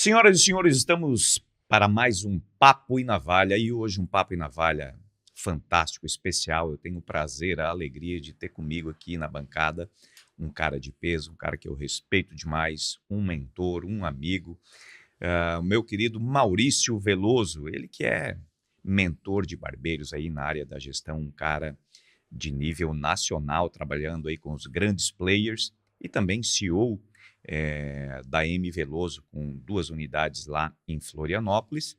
Senhoras e senhores, estamos para mais um Papo e Navalha, e hoje um Papo e Navalha fantástico, especial. Eu tenho o prazer, a alegria de ter comigo aqui na bancada um cara de peso, um cara que eu respeito demais, um mentor, um amigo, o meu querido Maurício Veloso, ele que é mentor de barbeiros aí na área da gestão, um cara de nível nacional, trabalhando aí com os grandes players e também CEO da M Veloso, com 2 unidades lá em Florianópolis,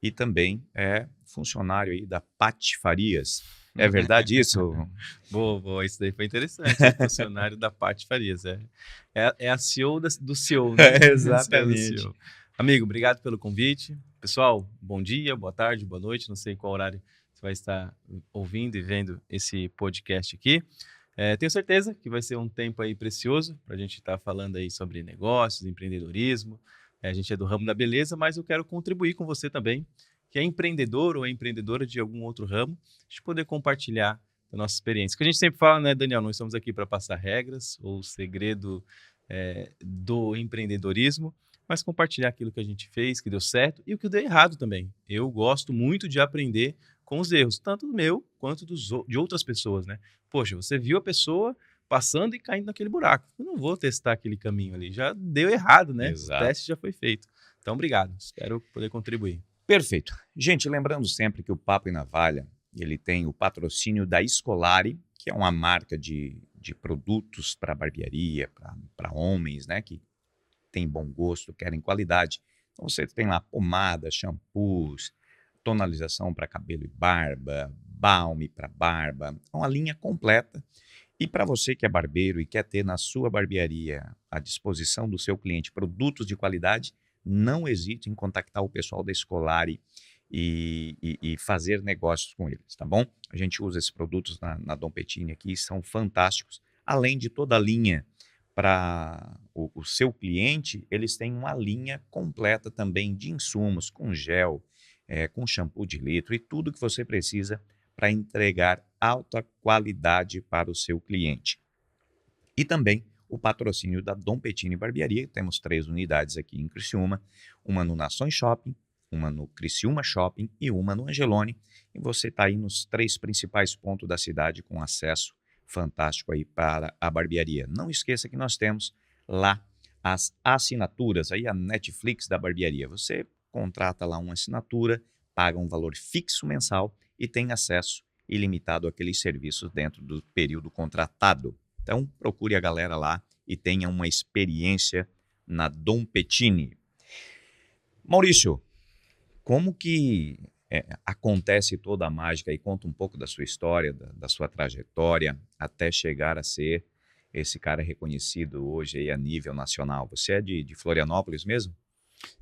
e também é funcionário aí da Patifarias. É verdade isso? Boa, isso daí foi interessante, hein? Funcionário da Paty Farias. É a CEO do CEO, né? CEO do Exatamente. CEO. Amigo, obrigado pelo convite. Pessoal, bom dia, boa tarde, boa noite. Não sei qual horário você vai estar ouvindo e vendo esse podcast aqui. Tenho certeza que vai ser um tempo aí precioso para a gente estar falando aí sobre negócios, empreendedorismo. A gente é do ramo da beleza, mas eu quero contribuir com você também, que é empreendedor ou é empreendedora de algum outro ramo, a gente poder compartilhar a nossa experiência. Que a gente sempre fala, né, Daniel? Nós estamos aqui para passar regras ou o segredo do empreendedorismo, mas compartilhar aquilo que a gente fez, que deu certo e o que deu errado também. Eu gosto muito de aprender com os erros, tanto do meu quanto de outras pessoas, né? Poxa, você viu a pessoa passando e caindo naquele buraco. Eu não vou testar aquele caminho ali. Já deu errado, né? O Exato. teste já foi feito. Então, obrigado. Espero poder contribuir. Perfeito. Gente, lembrando sempre que o Papo e Navalha, ele tem o patrocínio da Scolari, que é uma marca de produtos para barbearia, para homens, né, que tem bom gosto, querem qualidade. Então você tem lá pomada, shampoos, tonalização para cabelo e barba, balme para barba, uma linha completa. E para você que é barbeiro e quer ter na sua barbearia à disposição do seu cliente produtos de qualidade, não hesite em contactar o pessoal da Scolari e fazer negócios com eles, tá bom? A gente usa esses produtos na Dom Pettini aqui, são fantásticos. Além de toda a linha para o seu cliente, eles têm uma linha completa também de insumos, com gel, com shampoo de litro e tudo que você precisa para entregar alta qualidade para o seu cliente. E também o patrocínio da Dom Pettini Barbearia, temos 3 unidades aqui em Criciúma, uma no Nações Shopping, uma no Criciúma Shopping e uma no Angelone, e você está aí nos 3 principais pontos da cidade com acesso fantástico aí para a barbearia. Não esqueça que nós temos lá as assinaturas, aí a Netflix da barbearia. Você contrata lá uma assinatura, paga um valor fixo mensal e tem acesso ilimitado àqueles serviços dentro do período contratado. Então, procure a galera lá e tenha uma experiência na Dom Pettini. Maurício, como que acontece toda a mágica e conta um pouco da sua história, da sua trajetória, até chegar a ser esse cara reconhecido hoje aí a nível nacional? Você é de Florianópolis mesmo?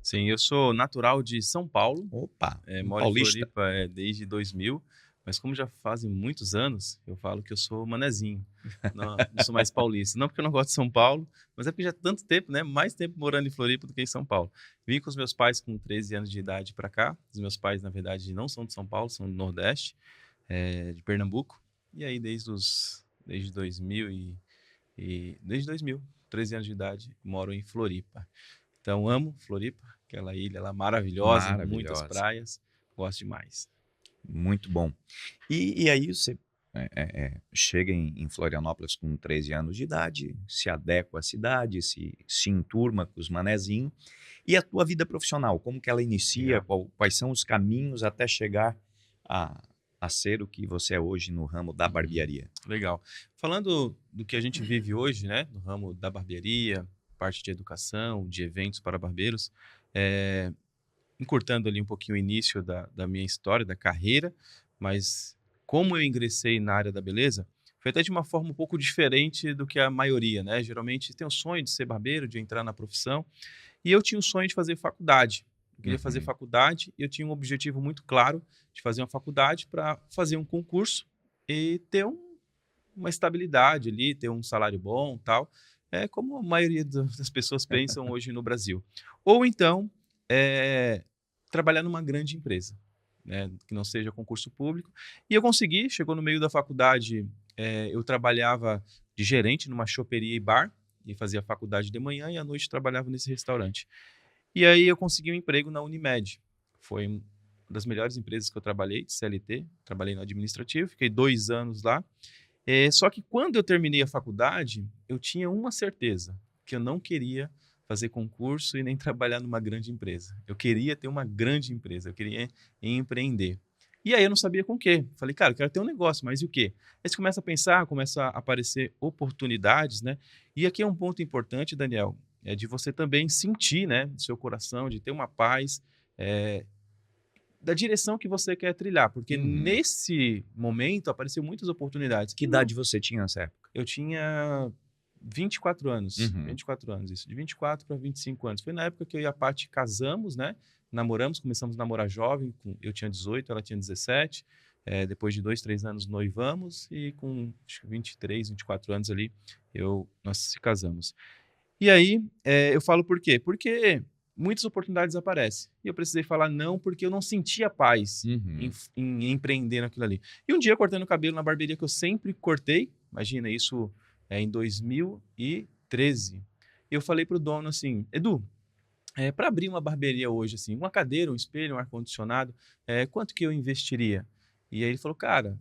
Sim, eu sou natural de São Paulo, Opa, um moro em paulista. Floripa desde 2000, mas como já fazem muitos anos, eu falo que eu sou manezinho, não sou mais paulista. Não porque eu não gosto de São Paulo, mas é porque já há tanto tempo, né? Mais tempo morando em Floripa do que em São Paulo. Vim com os meus pais com 13 anos de idade para cá. Os meus pais, na verdade, não são de São Paulo, são do Nordeste, de Pernambuco. E aí, desde 2000 desde 2000, 13 anos de idade, moro em Floripa. Então, amo Floripa, aquela ilha lá maravilhosa, muitas Maravilhosa. praias, gosto demais. Muito bom. E aí você chega em Florianópolis com 13 anos de idade, se adequa à cidade, se enturma com os manezinhos. E a tua vida profissional, como que ela inicia? Legal. Quais são os caminhos até chegar a ser o que você é hoje no ramo da barbearia? Legal. Falando do que a gente vive hoje, né, no ramo da barbearia, parte de educação, de eventos para barbeiros, é, encurtando ali um pouquinho o início da minha história, da carreira, mas como eu ingressei na área da beleza, foi até de uma forma um pouco diferente do que a maioria, né? Geralmente tem o sonho de ser barbeiro, de entrar na profissão, e eu tinha o sonho de fazer faculdade. Eu queria fazer Uhum. faculdade e eu tinha um objetivo muito claro de fazer uma faculdade para fazer um concurso e ter uma estabilidade ali, ter um salário bom, tal. É como a maioria das pessoas pensam hoje no Brasil. Ou então, é, trabalhar numa grande empresa, né, que não seja concurso público. E eu consegui, chegou no meio da faculdade, eu trabalhava de gerente numa choperia e bar, e fazia faculdade de manhã e à noite trabalhava nesse restaurante. E aí eu consegui um emprego na Unimed. Foi uma das melhores empresas que eu trabalhei, de CLT. Trabalhei no administrativo, fiquei 2 anos lá. Só que quando eu terminei a faculdade, eu tinha uma certeza, que eu não queria fazer concurso e nem trabalhar numa grande empresa. Eu queria ter uma grande empresa, eu queria empreender. E aí eu não sabia com o quê. Falei, cara, eu quero ter um negócio, mas e o quê? Aí você começa a pensar, começa a aparecer oportunidades, né? E aqui é um ponto importante, Daniel, é de você também sentir, né, no seu coração, de ter uma paz, é, da direção que você quer trilhar, porque Uhum. nesse momento apareceu muitas oportunidades. Que idade você tinha nessa época? Eu tinha 24 anos, Uhum. 24 anos, isso, de 24 para 25 anos. Foi na época que eu e a Paty casamos, né? Namoramos, começamos a namorar jovem, eu tinha 18, ela tinha 17. Depois de 2, 3 anos noivamos e com acho que 23, 24 anos ali, nós se casamos. E aí, eu falo por quê? Porque muitas oportunidades aparecem. E eu precisei falar não porque eu não sentia paz em, Uhum. em empreender naquilo ali. E um dia, cortando o cabelo na barbearia que eu sempre cortei, imagina, isso em 2013, eu falei pro dono assim, Edu, para abrir uma barbearia hoje, assim, uma cadeira, um espelho, um ar-condicionado, quanto que eu investiria? E aí ele falou, cara,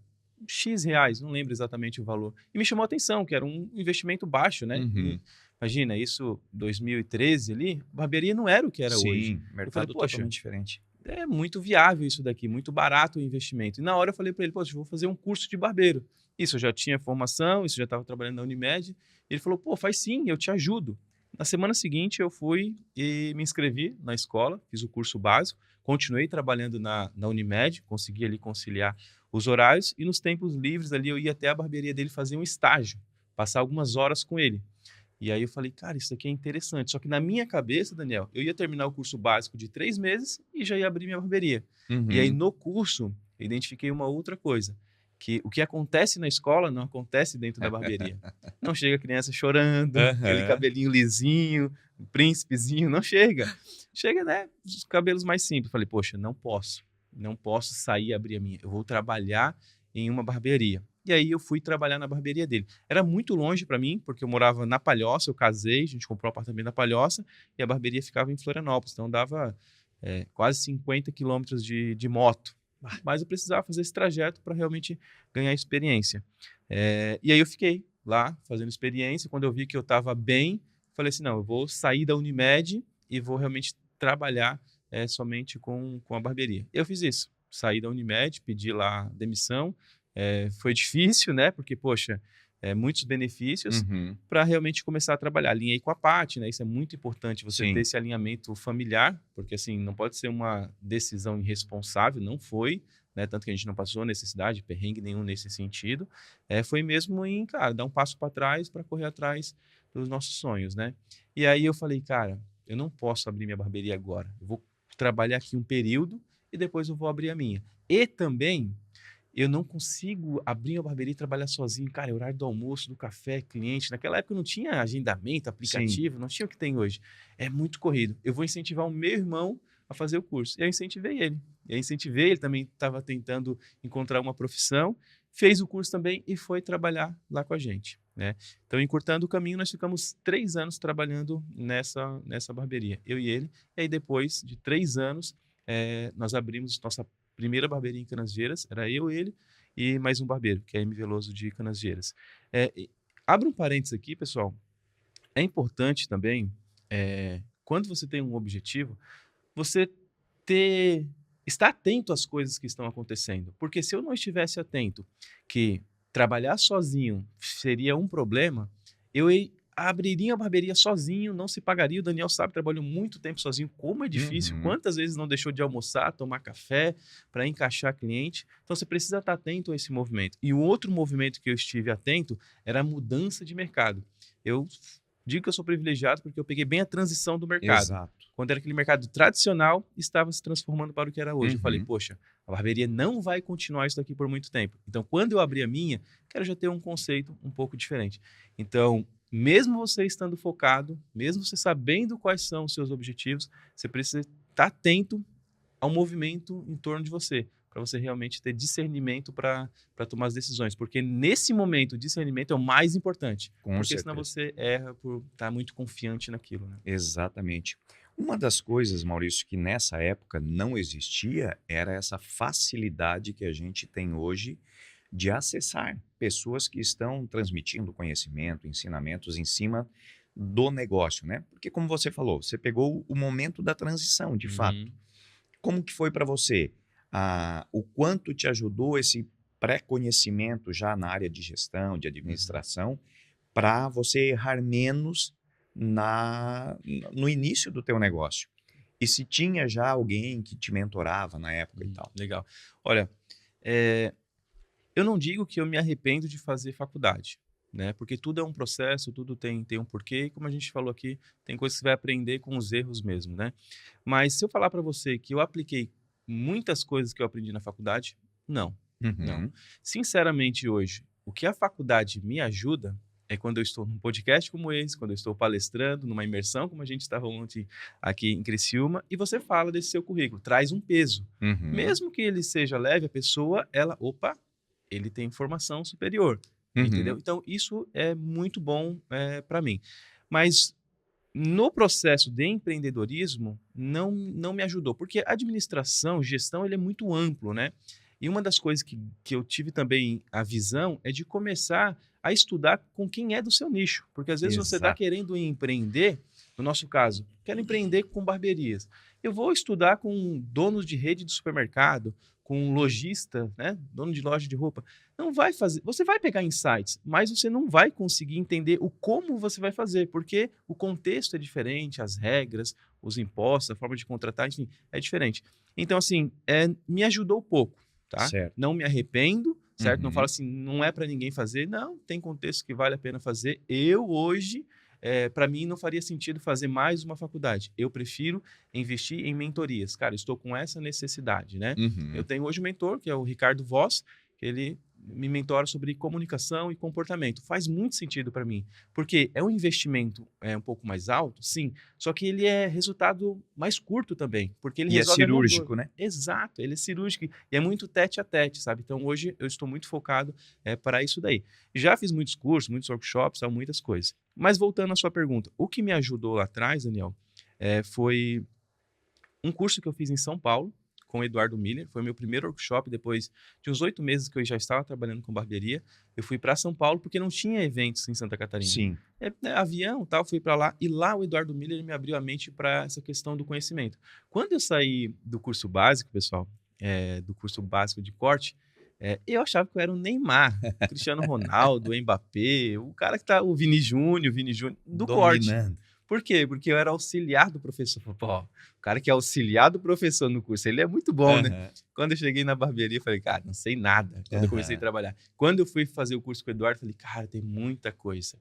X reais, não lembro exatamente o valor. E me chamou a atenção, que era um investimento baixo, né? E, Uhum. imagina, isso 2013 ali, barbearia não era o que era hoje. Sim, Eu falei, mercado poxa, totalmente diferente. é muito viável isso daqui, muito barato o investimento. E na hora eu falei para ele, poxa, eu vou fazer um curso de barbeiro. Isso eu já tinha formação, isso eu já estava trabalhando na Unimed. Ele falou, pô, faz sim, eu te ajudo. Na semana seguinte eu fui e me inscrevi na escola, fiz o curso básico, continuei trabalhando na Unimed, consegui ali conciliar os horários e nos tempos livres ali eu ia até a barbearia dele fazer um estágio, passar algumas horas com ele. E aí eu falei, cara, isso aqui é interessante. Só que na minha cabeça, Daniel, eu ia terminar o curso básico de 3 meses e já ia abrir minha barbearia. E aí Uhum. no curso, eu identifiquei uma outra coisa, que o que acontece na escola não acontece dentro da barbearia. Não chega criança chorando, aquele Aham. cabelinho lisinho, um príncipezinho, não chega. Chega, né, os cabelos mais simples. Falei, poxa, não posso sair e abrir a minha. Eu vou trabalhar em uma barbearia. E aí eu fui trabalhar na barbearia dele. Era muito longe para mim, porque eu morava na Palhoça, eu casei, a gente comprou um apartamento na Palhoça e a barbearia ficava em Florianópolis, então dava quase 50 quilômetros de moto. Mas eu precisava fazer esse trajeto para realmente ganhar experiência. E aí eu fiquei lá fazendo experiência. Quando eu vi que eu estava bem, falei assim: não, eu vou sair da Unimed e vou realmente trabalhar somente com a barbearia. Eu fiz isso. Saí da Unimed, pedi lá demissão. Foi difícil, né? Porque, poxa, muitos benefícios Uhum. para realmente começar a trabalhar. Alinhei com a Paty, né? Isso é muito importante, você ter Sim. esse alinhamento familiar, porque assim, não pode ser uma decisão irresponsável, não foi, né? Tanto que a gente não passou necessidade, perrengue nenhum nesse sentido. Foi mesmo em, cara, dar um passo para trás para correr atrás dos nossos sonhos, né? E aí eu falei, cara, eu não posso abrir minha barbearia agora. Eu vou trabalhar aqui um período e depois eu vou abrir a minha. E também eu não consigo abrir uma barbearia e trabalhar sozinho. Cara, é horário do almoço, do café, cliente. Naquela época não tinha agendamento, Sim. aplicativo, não tinha o que tem hoje. É muito corrido. Eu vou incentivar o meu irmão a fazer o curso. E eu incentivei ele. Ele também estava tentando encontrar uma profissão, fez o curso também e foi trabalhar lá com a gente, né? Então, encurtando o caminho, nós ficamos 3 anos trabalhando nessa barbearia, eu e ele. E aí, depois de 3 anos, nós abrimos nossa primeira barbearia em Canasvieiras, era eu, ele e mais um barbeiro, que é M. Veloso de Canasvieiras. Abra um parênteses aqui, pessoal. É importante também, quando você tem um objetivo, você ter estar atento às coisas que estão acontecendo. Porque se eu não estivesse atento que trabalhar sozinho seria um problema, eu abriria a barbearia sozinho, não se pagaria. O Daniel sabe, trabalhou muito tempo sozinho, como é difícil, Uhum. quantas vezes não deixou de almoçar, tomar café para encaixar cliente. Então você precisa estar atento a esse movimento. E o outro movimento que eu estive atento era a mudança de mercado. Eu digo que eu sou privilegiado porque eu peguei bem a transição do mercado. Exato. Quando era aquele mercado tradicional, estava se transformando para o que era hoje. Eu falei, Uhum. poxa, a barbearia não vai continuar isso daqui por muito tempo. Então, quando eu abrir a minha, quero já ter um conceito um pouco diferente. Então, mesmo você estando focado, mesmo você sabendo quais são os seus objetivos, você precisa estar atento ao movimento em torno de você, para você realmente ter discernimento para tomar as decisões. Porque nesse momento, o discernimento é o mais importante. Com Porque senão certeza. você erra por estar muito confiante naquilo, né? Exatamente. Uma das coisas, Maurício, que nessa época não existia era essa facilidade que a gente tem hoje de acessar pessoas que estão transmitindo conhecimento, ensinamentos em cima do negócio, né? Porque como você falou, você pegou o momento da transição, de fato. Uhum. Como que foi para você? O quanto te ajudou esse pré-conhecimento já na área de gestão, de Uhum. administração, para você errar menos no início do teu negócio? E se tinha já alguém que te mentorava na época e tal? Legal. Olha, eh, eu não digo que eu me arrependo de fazer faculdade, né? Porque tudo é um processo, tudo tem um porquê, e como a gente falou aqui, tem coisas que você vai aprender com os erros mesmo, né? Mas se eu falar para você que eu apliquei muitas coisas que eu aprendi na faculdade, não, não. Uhum. Sinceramente, hoje, o que a faculdade me ajuda é quando eu estou num podcast como esse, quando eu estou palestrando, numa imersão como a gente estava ontem aqui em Criciúma, e você fala desse seu currículo, traz um peso. Uhum. Mesmo que ele seja leve, a pessoa, ela, opa, ele tem formação superior, entendeu? Uhum. Então, isso é muito bom para mim. Mas no processo de empreendedorismo, não me ajudou, porque administração, gestão, ele é muito amplo, né? E uma das coisas que eu tive também a visão é de começar a estudar com quem é do seu nicho. Porque às vezes você está Exato. querendo empreender, no nosso caso, quero empreender com barbearias. Eu vou estudar com donos de rede de supermercado, com lojista, né? Dono de loja de roupa. Não vai fazer. Você vai pegar insights, mas você não vai conseguir entender o como você vai fazer, porque o contexto é diferente, as regras, os impostos, a forma de contratar, enfim, é diferente. Então, assim, me ajudou pouco, tá? Certo. Não me arrependo, certo? Não falo Uhum. assim, não é para ninguém fazer. Não, tem contexto que vale a pena fazer. Eu hoje, para mim, não faria sentido fazer mais uma faculdade. Eu prefiro investir em mentorias. Cara, eu estou com essa necessidade, né? Eu Uhum. tenho hoje um mentor, que é o Ricardo Voss, que ele me mentora sobre comunicação e comportamento. Faz muito sentido para mim, porque é um investimento um pouco mais alto, sim, só que ele é resultado mais curto também, porque ele E é resolve a minha dor. cirúrgico, né? Exato, ele é cirúrgico e é muito tete a tete, sabe? Então hoje eu estou muito focado para isso daí. Já fiz muitos cursos, muitos workshops, muitas coisas. Mas voltando à sua pergunta, o que me ajudou lá atrás, Daniel, foi um curso que eu fiz em São Paulo, com o Eduardo Miller. Foi meu primeiro workshop, depois de uns 8 meses que eu já estava trabalhando com barbearia. Eu fui para São Paulo porque não tinha eventos em Santa Catarina. Sim. Avião tal, fui para lá. E lá o Eduardo Miller me abriu a mente para essa questão do conhecimento. Quando eu saí do curso básico, pessoal, do curso básico de corte, eu achava que eu era o Neymar, o Cristiano Ronaldo, o Mbappé, o cara que tá, o Vini Júnior, do corte. Dominando. Por quê? Porque eu era auxiliar do professor. Pô, o cara que é auxiliar do professor no curso, ele é muito bom, né? Aham. Quando eu cheguei na barbearia, eu falei, cara, não sei nada. Quando eu comecei a Aham. trabalhar. Quando eu fui fazer o curso com o Eduardo, eu falei, cara, tem muita coisa.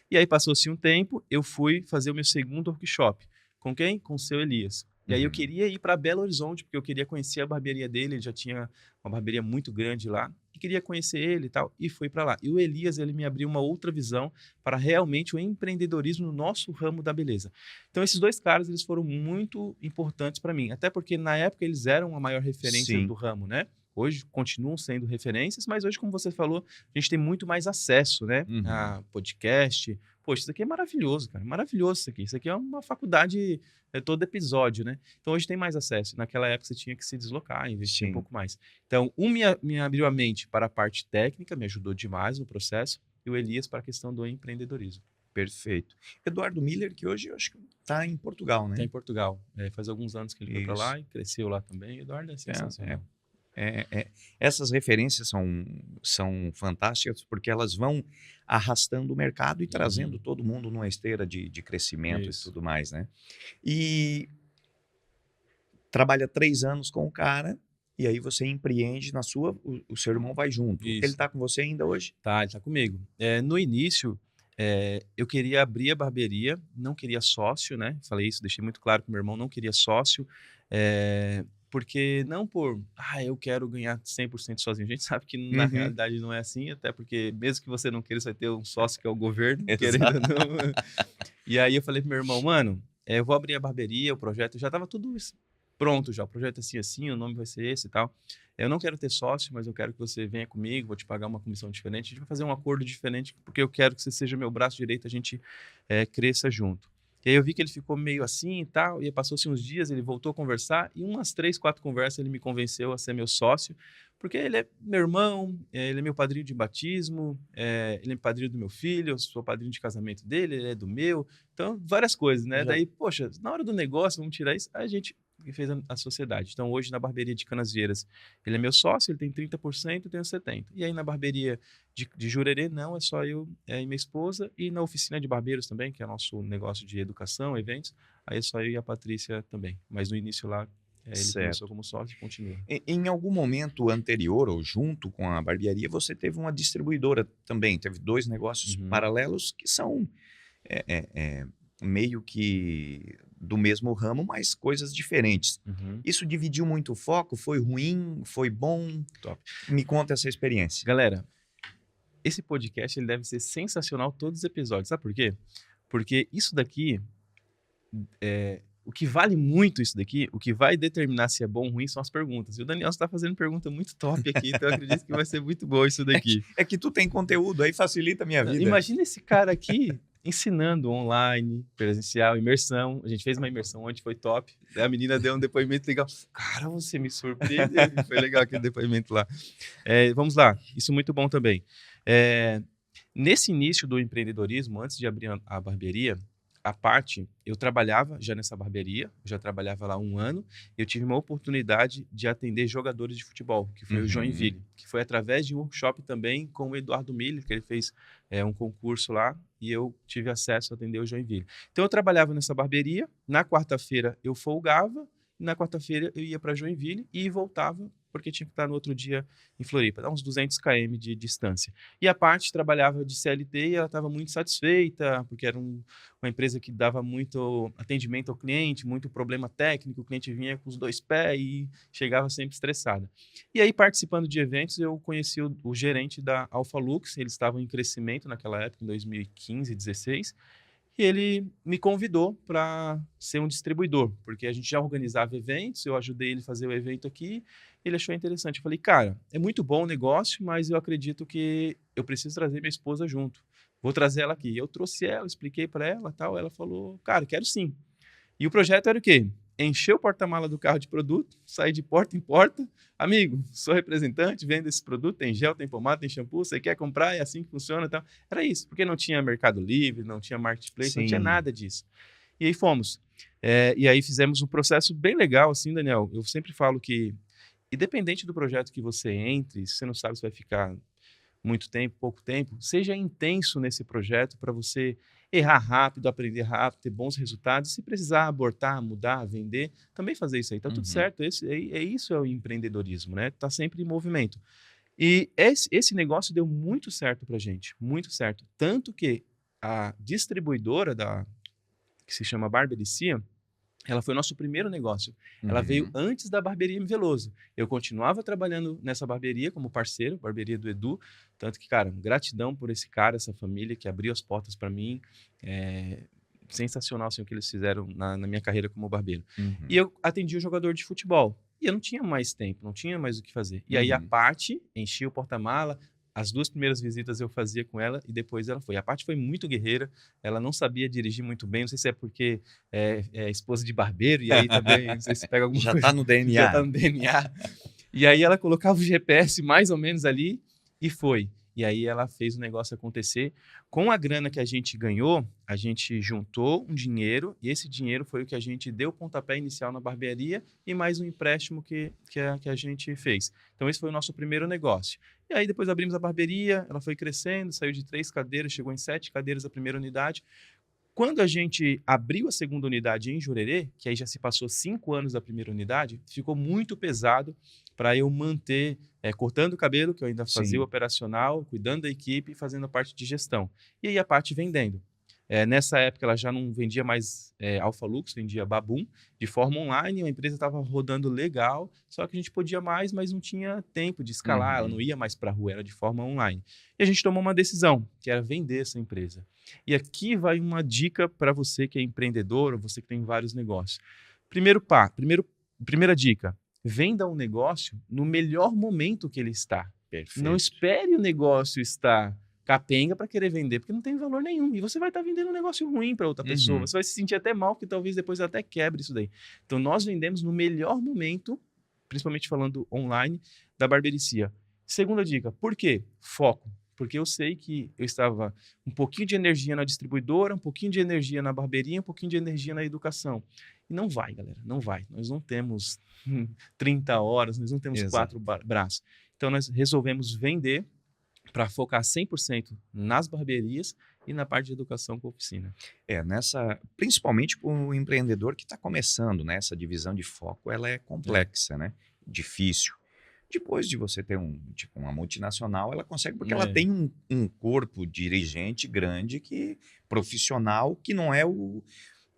E aí passou-se um tempo, eu fui fazer o meu segundo workshop. Com quem? Com o seu Elias. E aí eu Uhum. queria ir para Belo Horizonte, porque eu queria conhecer a barbearia dele, ele já tinha uma barbearia muito grande lá, e queria conhecer ele e tal, e fui para lá. E o Elias, ele me abriu uma outra visão para realmente o empreendedorismo no nosso ramo da beleza. Então esses dois caras, eles foram muito importantes para mim, até porque na época eles eram a maior referência do Sim. ramo, né? Hoje continuam sendo referências, mas hoje, como você falou, a gente tem muito mais acesso, né? Uhum. A podcast. Poxa, isso aqui é maravilhoso, cara. Maravilhoso isso aqui. Isso aqui é uma faculdade todo episódio, né? Então hoje tem mais acesso. Naquela época você tinha que se deslocar, investir um Sim. pouco mais. Então, me abriu a mente para a parte técnica, me ajudou demais no processo, e o Elias para a questão do empreendedorismo. Perfeito. Eduardo Miller, que hoje eu acho que está em Portugal, Está né? em Portugal. Faz alguns anos que ele foi para Isso. lá e cresceu lá também. Eduardo é É, é, sensacional. essas referências são fantásticas porque elas vão arrastando o mercado e trazendo Uhum, todo mundo numa esteira de crescimento e isso. tudo mais, né? E trabalha 3 anos com o cara e aí você empreende na sua, o seu irmão vai junto. Ele Isso. está com você ainda hoje? Tá, ele tá comigo. No início, eu queria abrir a barbearia, não queria sócio, né? Falei isso, deixei muito claro que meu irmão não queria sócio, porque não por, eu quero ganhar 100% sozinho. A gente sabe que na Uhum. realidade não é assim, até porque mesmo que você não queira, você vai ter um sócio que é o governo, querendo ou Exato. não. E aí eu falei pro meu irmão, mano, eu vou abrir a barbearia, o projeto já tava tudo pronto já, o projeto é assim, o nome vai ser esse e tal. Eu não quero ter sócio, mas eu quero que você venha comigo, vou te pagar uma comissão diferente, a gente vai fazer um acordo diferente, porque eu quero que você seja meu braço direito, a gente cresça junto. E aí eu vi que ele ficou meio assim e tal, e aí passou-se uns dias, ele voltou a conversar, e umas 3, 4 conversas ele me convenceu a ser meu sócio, porque ele é meu irmão, ele é meu padrinho de batismo, ele é padrinho do meu filho, eu sou padrinho de casamento dele, ele é do meu, então várias coisas, né? Já. Daí, poxa, na hora do negócio, vamos tirar isso, aí a gente fez a sociedade. Então hoje na barbearia de Canasvieiras, ele é meu sócio, ele tem 30%, eu tenho 70%. E aí na barbearia de Jurerê, não, é só eu e minha esposa, e na oficina de barbeiros também, que é nosso negócio de educação, eventos, aí é só eu e a Patrícia também. Mas no início lá, ele Certo. começou como sócio e continua. Em algum momento anterior ou junto com a barbearia, você teve uma distribuidora também, teve 2 negócios Uhum. paralelos que são meio que do mesmo ramo, mas coisas diferentes. Uhum. Isso dividiu muito o foco? Foi ruim? Foi bom? Top. Me conta essa experiência. Galera, esse podcast ele deve ser sensacional todos os episódios. Sabe por quê? Porque isso daqui, o que vale muito isso daqui, o que vai determinar se é bom ou ruim são as perguntas. E o Daniel está fazendo pergunta muito top aqui, então eu acredito que vai ser muito bom isso daqui. É que tu tem conteúdo, aí facilita a minha vida. Imagina esse cara aqui ensinando online, presencial, imersão. A gente fez uma imersão ontem, foi top. A menina deu um depoimento legal. Cara, você me surpreendeu. Foi legal aquele depoimento lá. Vamos lá, isso muito bom também. Nesse início do empreendedorismo, antes de abrir a barbearia, eu trabalhava já nessa barbearia, eu já trabalhava lá 1 ano, eu tive uma oportunidade de atender jogadores de futebol, que foi o Joinville, que foi através de um workshop também com o Eduardo Miller, que ele fez um concurso lá, e eu tive acesso a atender o Joinville. Então eu trabalhava nessa barbearia, na quarta-feira eu folgava, e na quarta-feira eu ia para Joinville e voltava, porque tinha que estar no outro dia em Floripa, dá uns 200 km de distância. E a parte trabalhava de CLT e ela estava muito satisfeita, porque era uma empresa que dava muito atendimento ao cliente, muito problema técnico, o cliente vinha com os 2 pés e chegava sempre estressada. E aí, participando de eventos, eu conheci o gerente da Alpha Lux, eles estavam em crescimento naquela época, em 2015, 2016, e ele me convidou para ser um distribuidor, porque a gente já organizava eventos, eu ajudei ele a fazer o evento aqui, ele achou interessante. Eu falei, cara, é muito bom o negócio, mas eu acredito que eu preciso trazer minha esposa junto. Vou trazer ela aqui. Eu trouxe ela, expliquei para ela, tal. Ela falou, cara, quero sim. E o projeto era o quê? Encher o porta-mala do carro de produto, sair de porta em porta. Amigo, sou representante, vendo esse produto, tem gel, tem pomada, tem shampoo, você quer comprar, é assim que funciona e tal. Era isso, porque não tinha Mercado Livre, não tinha Marketplace, não tinha nada disso. E aí fomos. E aí fizemos um processo bem legal, assim, Daniel. Eu sempre falo que, independente do projeto que você entre, se você não sabe se vai ficar muito tempo, pouco tempo, seja intenso nesse projeto para você errar rápido, aprender rápido, ter bons resultados. Se precisar abortar, mudar, vender, também fazer isso aí. Tá tudo certo. Isso é o empreendedorismo, né? Tá sempre em movimento. E esse negócio deu muito certo para gente, muito certo. Tanto que a distribuidora que se chama Barbericia, ela foi o nosso primeiro negócio. Ela veio antes da barbearia M. Veloso. Eu continuava trabalhando nessa barbearia como parceiro, barbearia do Edu. Tanto que, cara, gratidão por esse cara, essa família que abriu as portas para mim. Sensacional assim, o que eles fizeram na minha carreira como barbeiro. E eu atendi o jogador de futebol. E eu não tinha mais tempo, não tinha mais o que fazer. E aí a Paty enchia o porta-mala. As 2 primeiras visitas eu fazia com ela e depois ela foi. A Paty foi muito guerreira, ela não sabia dirigir muito bem, não sei se é porque é esposa de barbeiro e aí também, não sei se pega alguma coisa. Já tá no DNA. Já tá no DNA. E aí ela colocava o GPS mais ou menos ali e foi. E aí ela fez o negócio acontecer. Com a grana que a gente ganhou, a gente juntou um dinheiro e esse dinheiro foi o que a gente deu o pontapé inicial na barbearia e mais um empréstimo que a gente fez. Então esse foi o nosso primeiro negócio. E aí depois abrimos a barbearia, ela foi crescendo, saiu de 3 cadeiras, chegou em 7 cadeiras a primeira unidade. Quando a gente abriu a segunda unidade em Jurerê, que aí já se passou 5 anos da primeira unidade, ficou muito pesado para eu manter, cortando o cabelo, que eu ainda fazia o operacional, cuidando da equipe e fazendo a parte de gestão. E aí a parte vendendo. Nessa época ela já não vendia mais Alpha Lux, vendia Babum, de forma online, a empresa estava rodando legal, só que a gente podia mais, mas não tinha tempo de escalar, ela não ia mais para a rua, era de forma online. E a gente tomou uma decisão, que era vender essa empresa. E aqui vai uma dica para você que é empreendedor, ou você que tem vários negócios. Primeira dica, venda um negócio no melhor momento que ele está. Perfeito. Não espere o negócio estar capenga para querer vender, porque não tem valor nenhum. E você vai estar vendendo um negócio ruim para outra pessoa. Uhum. Você vai se sentir até mal, que talvez depois até quebre isso daí. Então, nós vendemos no melhor momento, principalmente falando online, da barbericia. Segunda dica, por quê? Foco. Porque eu sei que eu estava um pouquinho de energia na distribuidora, um pouquinho de energia na barbearia, um pouquinho de energia na educação. E não vai, galera, não vai. Nós não temos 30 horas, nós não temos Exato. 4 braços. Então, nós resolvemos vender para focar 100% nas barbearias e na parte de educação com oficina. Principalmente para o empreendedor que está começando, né? Essa divisão de foco, ela é complexa, né? Difícil. Depois de você ter uma multinacional, ela consegue, porque ela tem um corpo dirigente grande, profissional, que não é o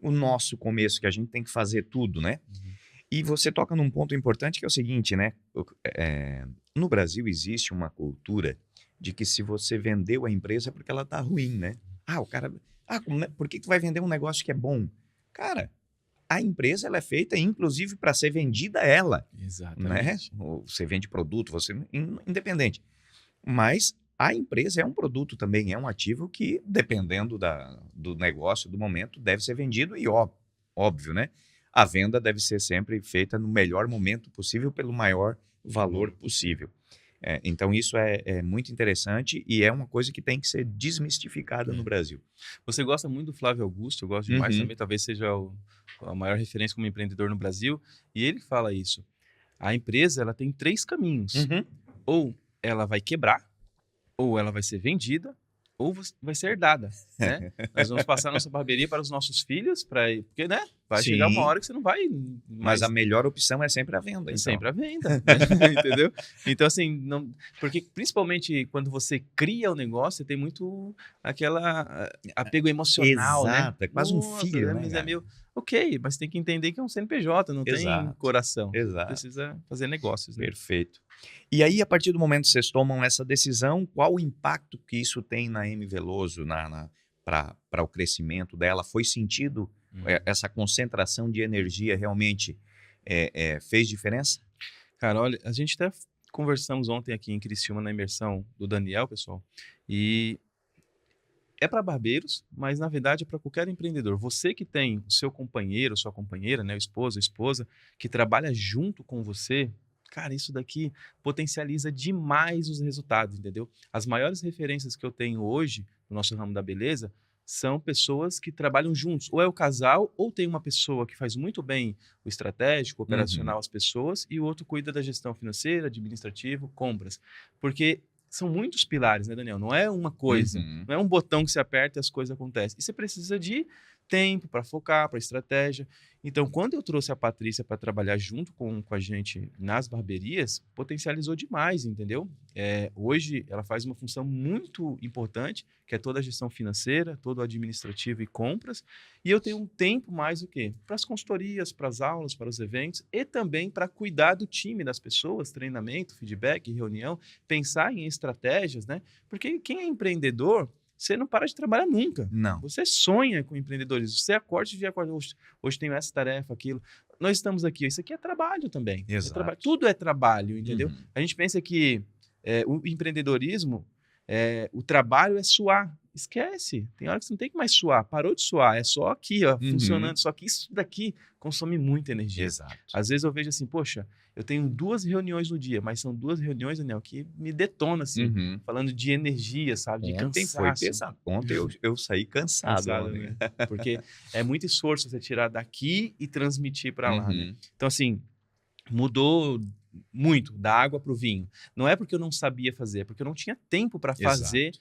nosso começo, que a gente tem que fazer tudo, né? E você toca num ponto importante, que é o seguinte, né? No Brasil existe uma cultura de que se você vendeu a empresa é porque ela tá ruim, né? Por que tu vai vender um negócio que é bom? Cara, a empresa ela é feita, inclusive, para ser vendida ela, né? Exatamente. Você vende produto, independente. Mas a empresa é um produto também, é um ativo que, dependendo do negócio, do momento, deve ser vendido e óbvio, né? A venda deve ser sempre feita no melhor momento possível, pelo maior valor possível. Então, isso é muito interessante e é uma coisa que tem que ser desmistificada no Brasil. Você gosta muito do Flávio Augusto, eu gosto demais também, talvez seja a maior referência como empreendedor no Brasil, e ele fala isso. A empresa ela tem 3 caminhos. Ou ela vai quebrar, ou ela vai ser vendida, ou vai ser herdada, né? Nós vamos passar nossa barbearia para os nossos filhos, porque, né? Vai chegar uma hora que você não vai Mas a melhor opção é sempre a venda, então. Sempre a venda, né? Entendeu? Então, assim, porque principalmente quando você cria o negócio, você tem muito aquela apego emocional, né? Exato, é quase um filho, né, Mas cara? é meu... Ok, mas tem que entender que é um CNPJ, não tem coração. Exato. Precisa fazer negócios, né? Perfeito. E aí, a partir do momento que vocês tomam essa decisão, qual o impacto que isso tem na M Veloso, para o crescimento dela? Foi sentido essa concentração de energia realmente fez diferença? Cara, olha, a gente até conversamos ontem aqui em Criciúma na imersão do Daniel, pessoal, e é para barbeiros, mas na verdade é para qualquer empreendedor. Você que tem o seu companheiro, sua companheira, né, o esposo, a esposa, que trabalha junto com você, cara, isso daqui potencializa demais os resultados, entendeu? As maiores referências que eu tenho hoje no nosso ramo da beleza são pessoas que trabalham juntos. Ou é o casal, ou tem uma pessoa que faz muito bem o estratégico, o operacional, as pessoas, e o outro cuida da gestão financeira, administrativo, compras. Porque são muitos pilares, né, Daniel? Não é uma coisa, não é um botão que você aperta e as coisas acontecem. E você precisa de tempo para focar, para estratégia. Então, quando eu trouxe a Patrícia para trabalhar junto com a gente nas barbearias, potencializou demais, entendeu? Hoje, ela faz uma função muito importante, que é toda a gestão financeira, todo o administrativo e compras. E eu tenho um tempo mais o quê? Para as consultorias, para as aulas, para os eventos e também para cuidar do time das pessoas, treinamento, feedback, reunião, pensar em estratégias, né? Porque quem é empreendedor, você não para de trabalhar nunca. Não. Você sonha com empreendedorismo. Você acorda e acorda. Hoje tenho essa tarefa, aquilo. Nós estamos aqui. Isso aqui é trabalho também. Exato. Tudo é trabalho, entendeu? A gente pensa que o empreendedorismo, o trabalho é suar. Esquece. Tem hora que você não tem que mais suar. Parou de suar. É só aqui, ó, funcionando. Só que isso daqui consome muita energia. Exato. Às vezes eu vejo assim, poxa, eu tenho 2 reuniões no dia, mas são 2 reuniões, Daniel, que me detonam, assim, falando de energia, sabe? De cansaço. Foi pesado. Ontem eu saí cansado né? Porque é muito esforço você tirar daqui e transmitir para lá, né? Então, assim, mudou muito da água para o vinho. Não é porque eu não sabia fazer, é porque eu não tinha tempo para fazer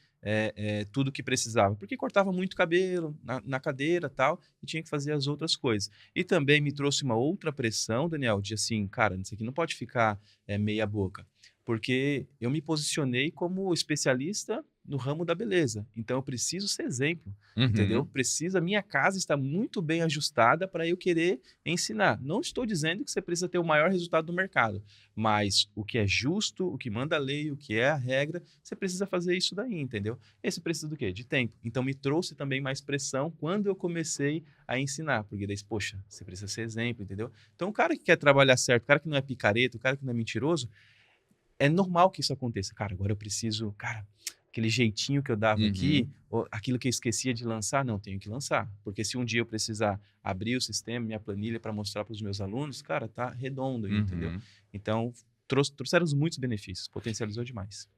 tudo o que precisava. Porque cortava muito cabelo na cadeira e tal, e tinha que fazer as outras coisas. E também me trouxe uma outra pressão, Daniel, de assim, cara, isso aqui não pode ficar meia boca. Porque eu me posicionei como especialista no ramo da beleza. Então, eu preciso ser exemplo, entendeu? A minha casa está muito bem ajustada para eu querer ensinar. Não estou dizendo que você precisa ter o maior resultado do mercado, mas o que é justo, o que manda a lei, o que é a regra, você precisa fazer isso daí, entendeu? Esse precisa do quê? De tempo. Então, me trouxe também mais pressão quando eu comecei a ensinar, porque daí, poxa, você precisa ser exemplo, entendeu? Então, o cara que quer trabalhar certo, o cara que não é picareta, o cara que não é mentiroso, é normal que isso aconteça. Cara, agora eu preciso... Cara, aquele jeitinho que eu dava aqui, Uhum. ou aquilo que eu esquecia de lançar, não, tenho que lançar. Porque se um dia eu precisar abrir o sistema, minha planilha para mostrar para os meus alunos, cara, tá redondo, entendeu? Uhum. Então, trouxeram muitos benefícios, potencializou demais.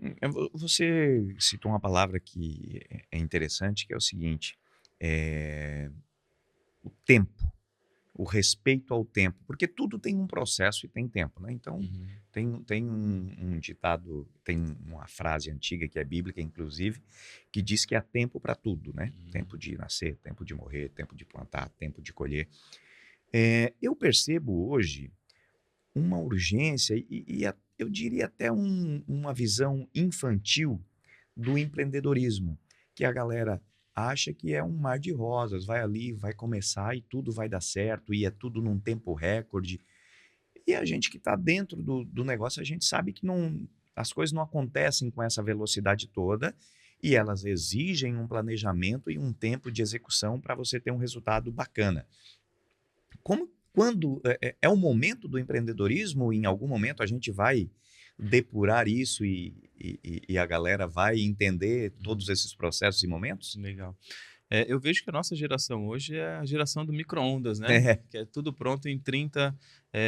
Você citou uma palavra que é interessante, que é o seguinte, eh, o tempo, o respeito ao tempo, porque tudo tem um processo e tem tempo, né? Então, Uhum. tem um ditado, tem uma frase antiga que é bíblica, inclusive, que diz que há tempo para tudo, né? Uhum. Tempo de nascer, tempo de morrer, tempo de plantar, tempo de colher. Eu percebo hoje uma urgência eu diria até uma visão infantil do empreendedorismo, que a galera acha que é um mar de rosas, vai ali, vai começar e tudo vai dar certo, e é tudo num tempo recorde. E a gente que está dentro do negócio, a gente sabe que não, as coisas não acontecem com essa velocidade toda e elas exigem um planejamento e um tempo de execução para você ter um resultado bacana. Quando é o momento do empreendedorismo, em algum momento a gente vai depurar isso e a galera vai entender todos esses processos e momentos? Legal. Eu vejo que a nossa geração hoje é a geração do micro-ondas, né? É. Que é tudo pronto em 30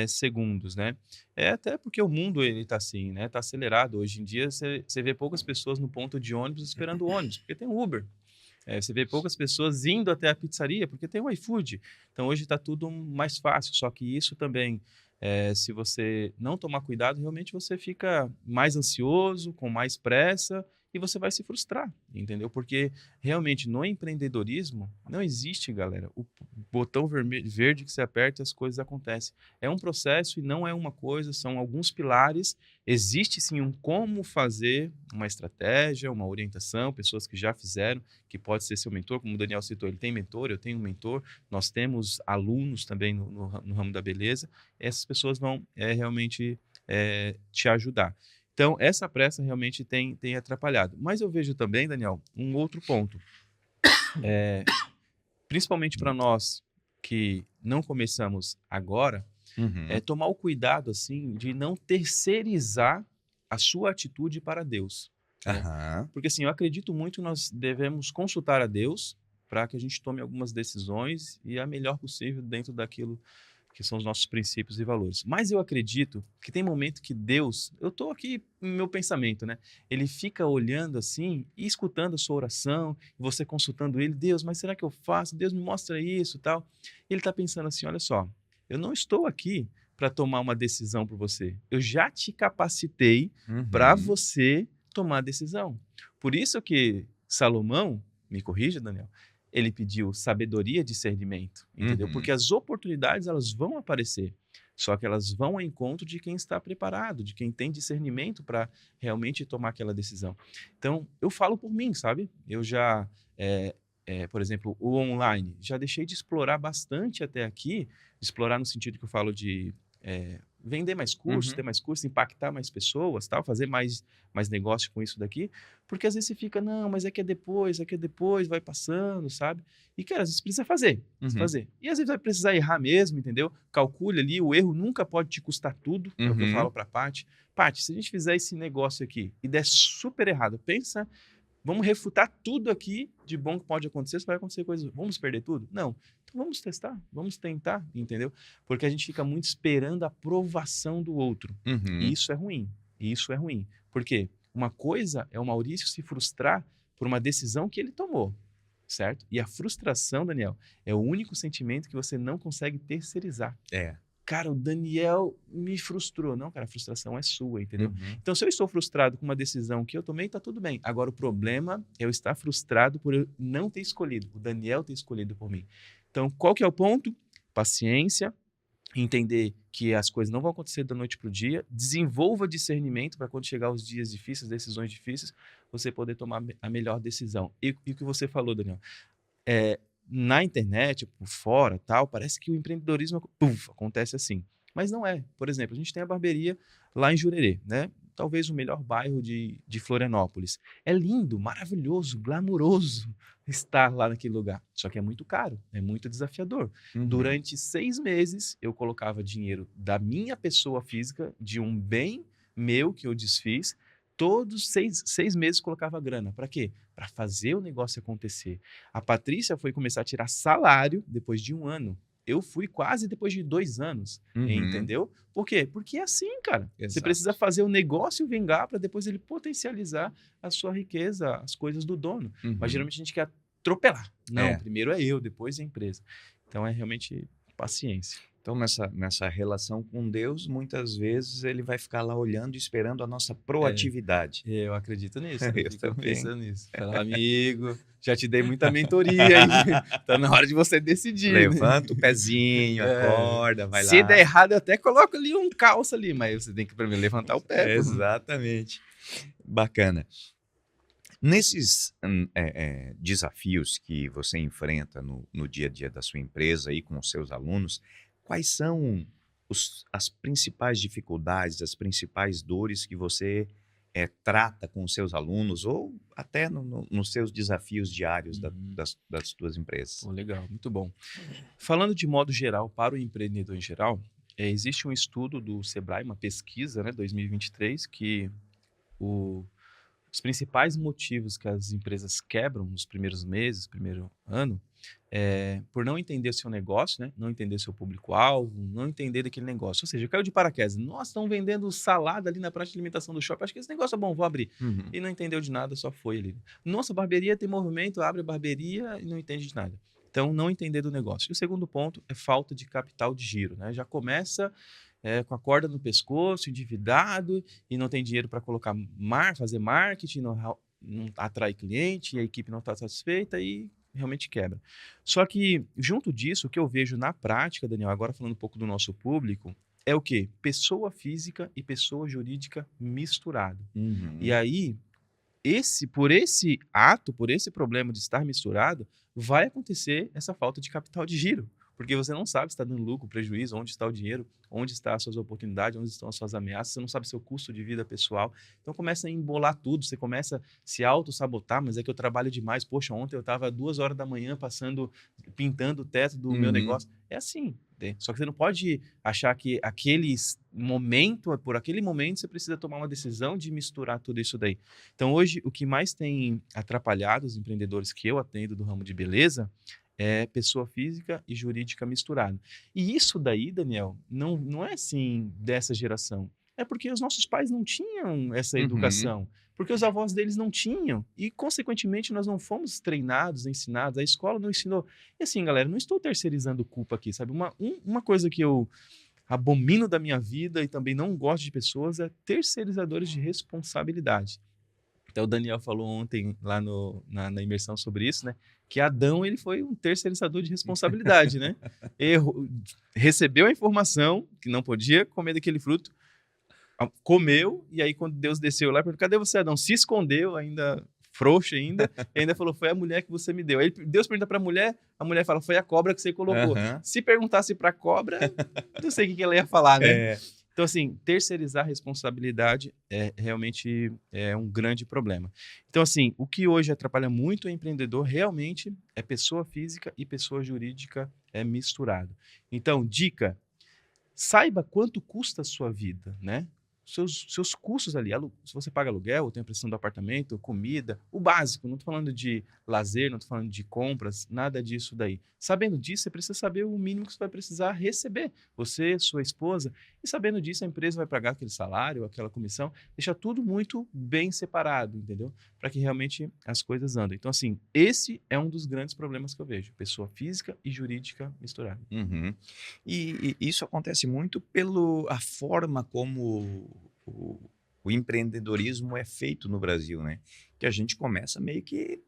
segundos, né? É até porque o mundo ele tá assim, né? Tá acelerado. Hoje em dia você vê poucas pessoas no ponto de ônibus esperando o ônibus, porque tem o Uber. Você vê poucas pessoas indo até a pizzaria, porque tem o iFood. Então hoje está tudo mais fácil, só que isso também, se você não tomar cuidado, realmente você fica mais ansioso, com mais pressa, e você vai se frustrar, entendeu? Porque realmente no empreendedorismo não existe, galera, o botão verde que você aperta e as coisas acontecem. É um processo e não é uma coisa, são alguns pilares. Existe sim um como fazer, uma estratégia, uma orientação, pessoas que já fizeram, que pode ser seu mentor, como o Daniel citou, ele tem mentor, eu tenho um mentor, nós temos alunos também no ramo da beleza, essas pessoas vão realmente te ajudar. Então, essa pressa realmente tem atrapalhado. Mas eu vejo também, Daniel, um outro ponto, principalmente para nós que não começamos agora, é Uhum. tomar o cuidado assim de não terceirizar a sua atitude para Deus, né? Aham. Porque assim, eu acredito muito que nós devemos consultar a Deus para que a gente tome algumas decisões e a melhor possível dentro daquilo que são os nossos princípios e valores. Mas eu acredito que tem momento que Deus, eu estou aqui no meu pensamento, né? Ele fica olhando assim e escutando a sua oração, e você consultando ele, Deus, mas será que eu faço? Deus me mostra isso, tal. E ele está pensando assim, olha só, eu não estou aqui para tomar uma decisão por você. Eu já te capacitei para Uhum. você tomar a decisão. Por isso que Salomão, me corrija, Daniel, ele pediu sabedoria e discernimento, entendeu? Porque Uhum. as oportunidades elas vão aparecer, só que elas vão ao encontro de quem está preparado, de quem tem discernimento para realmente tomar aquela decisão. Então, eu falo por mim, sabe? Eu já, por exemplo, o online, já deixei de explorar bastante até aqui, explorar no sentido que eu falo de vender mais cursos, ter Uhum. mais cursos, impactar mais pessoas, tal, fazer mais negócio com isso daqui, porque às vezes você fica, não, mas é que é depois, vai passando, sabe? E, cara, às vezes precisa fazer, precisa Uhum. fazer. E às vezes vai precisar errar mesmo, entendeu? Calcule ali, o erro nunca pode te custar tudo, é o que eu falo Uhum. pra Paty. Paty, se a gente fizer esse negócio aqui e der super errado, pensa, vamos refutar tudo aqui de bom que pode acontecer, se vai acontecer coisas, vamos perder tudo? Não. Então vamos testar, vamos tentar, entendeu? Porque a gente fica muito esperando a aprovação do outro. E Uhum. isso é ruim. E isso é ruim. Por quê? Uma coisa é o Maurício se frustrar por uma decisão que ele tomou, certo? E a frustração, Daniel, é o único sentimento que você não consegue terceirizar. É. Cara, o Daniel me frustrou. Não, cara, a frustração é sua, entendeu? Uhum. Então, se eu estou frustrado com uma decisão que eu tomei, tá tudo bem. Agora, o problema é eu estar frustrado por eu não ter escolhido, o Daniel ter escolhido por mim. Então, qual que é o ponto? Paciência, entender que as coisas não vão acontecer da noite para o dia, desenvolva discernimento para quando chegar os dias difíceis, decisões difíceis, você poder tomar a melhor decisão. E o que você falou, Daniel, é, na internet, por fora, tal, parece que o empreendedorismo, puf, acontece assim. Mas não é. Por exemplo, a gente tem a barbearia lá em Jurerê, né? Talvez o melhor bairro de Florianópolis. É lindo, maravilhoso, glamuroso estar lá naquele lugar. Só que é muito caro, é muito desafiador. Uhum. Durante 6 meses, eu colocava dinheiro da minha pessoa física, de um bem meu que eu desfiz, Todos 6 meses colocava grana. Para quê? Para fazer o negócio acontecer. A Patrícia foi começar a tirar salário depois de 1 ano. Eu fui quase depois de 2 anos. Uhum. Entendeu? Por quê? Porque é assim, cara. Você Exato. precisa fazer o negócio vingar para depois ele potencializar a sua riqueza, as coisas do dono. Mas Uhum. geralmente a gente quer atropelar. Não, É. primeiro é eu, depois é a empresa. Então é realmente paciência. Então, nessa relação com Deus, muitas vezes ele vai ficar lá olhando e esperando a nossa proatividade. Eu acredito nisso. Eu Eu fico também. pensando nisso. Falar, amigo, já te dei muita mentoria, hein? Tá na hora de você decidir. Né? Levanta o pezinho, acorda, vai lá. Se der errado, eu até coloco ali um calço ali, mas você tem que primeiro levantar o pé. Exatamente. Bacana. Nesses desafios que você enfrenta no dia a dia da sua empresa e com os seus alunos, quais são as principais dificuldades, as principais dores que você trata com os seus alunos ou até nos seus desafios diários das suas empresas? Pô, legal, muito bom. Falando de modo geral, para o empreendedor em geral, existe um estudo do Sebrae, uma pesquisa, né, 2023, que os principais motivos que as empresas quebram nos primeiros meses, primeiro ano, por não entender o seu negócio, né? Não entender o seu público-alvo, não entender daquele negócio. Ou seja, caiu de paraquedas. Nossa, estão vendendo salada ali na praça de alimentação do shopping. Acho que esse negócio é bom, vou abrir. Uhum. E não entendeu de nada, só foi ali. Nossa, barbearia tem movimento, abre a barbearia e não entende de nada. Então, não entender do negócio. E o segundo ponto é falta de capital de giro, né? Já começa com a corda no pescoço, endividado, e não tem dinheiro para colocar fazer marketing, não atrai cliente, e a equipe não está satisfeita e realmente quebra. Só que, junto disso, o que eu vejo na prática, Daniel, agora falando um pouco do nosso público, é o quê? Pessoa física e pessoa jurídica misturado. Uhum. E aí, por esse ato, por esse problema de estar misturado, vai acontecer essa falta de capital de giro. Porque você não sabe se está dando lucro, prejuízo, onde está o dinheiro, onde estão as suas oportunidades, onde estão as suas ameaças, você não sabe seu custo de vida pessoal. Então começa a embolar tudo, você começa a se auto-sabotar, mas é que eu trabalho demais. Poxa, ontem eu estava 2 horas da manhã pintando o teto do meu negócio. É assim. Né? Só que você não pode achar que por aquele momento, você precisa tomar uma decisão de misturar tudo isso daí. Então hoje, o que mais tem atrapalhado os empreendedores que eu atendo do ramo de beleza é pessoa física e jurídica misturada. E isso daí, Daniel, não é assim dessa geração. É porque os nossos pais não tinham essa educação. Porque os avós deles não tinham. E, consequentemente, nós não fomos treinados, ensinados. A escola não ensinou. E assim, galera, não estou terceirizando culpa aqui, sabe? Uma coisa que eu abomino da minha vida e também não gosto de pessoas é terceirizadores de responsabilidade. Até o Daniel falou ontem lá na imersão sobre isso, né? Que Adão ele foi um terceirizador de responsabilidade, né? Recebeu a informação que não podia comer daquele fruto, comeu, e aí quando Deus desceu lá, perguntou, cadê você, Adão? Se escondeu, ainda frouxo ainda, e ainda falou, foi a mulher que você me deu. Aí Deus pergunta para a mulher fala, foi a cobra que você colocou. Se perguntasse para a cobra, não sei o que ela ia falar, né? Então, assim, terceirizar a responsabilidade realmente é um grande problema. Então, assim, o que hoje atrapalha muito o empreendedor realmente é pessoa física e pessoa jurídica misturado. Então, dica, saiba quanto custa a sua vida, né? Seus custos ali, se você paga aluguel, tem a prestação do apartamento, comida, o básico, não estou falando de lazer, não estou falando de compras, nada disso daí. Sabendo disso, você precisa saber o mínimo que você vai precisar receber, você, sua esposa, e sabendo disso, a empresa vai pagar aquele salário, aquela comissão, deixa tudo muito bem separado, entendeu? Para que realmente as coisas andem. Então, assim, esse é um dos grandes problemas que eu vejo, pessoa física e jurídica misturada. Uhum. E isso acontece muito pela forma como o empreendedorismo é feito no Brasil, né? Que a gente começa meio que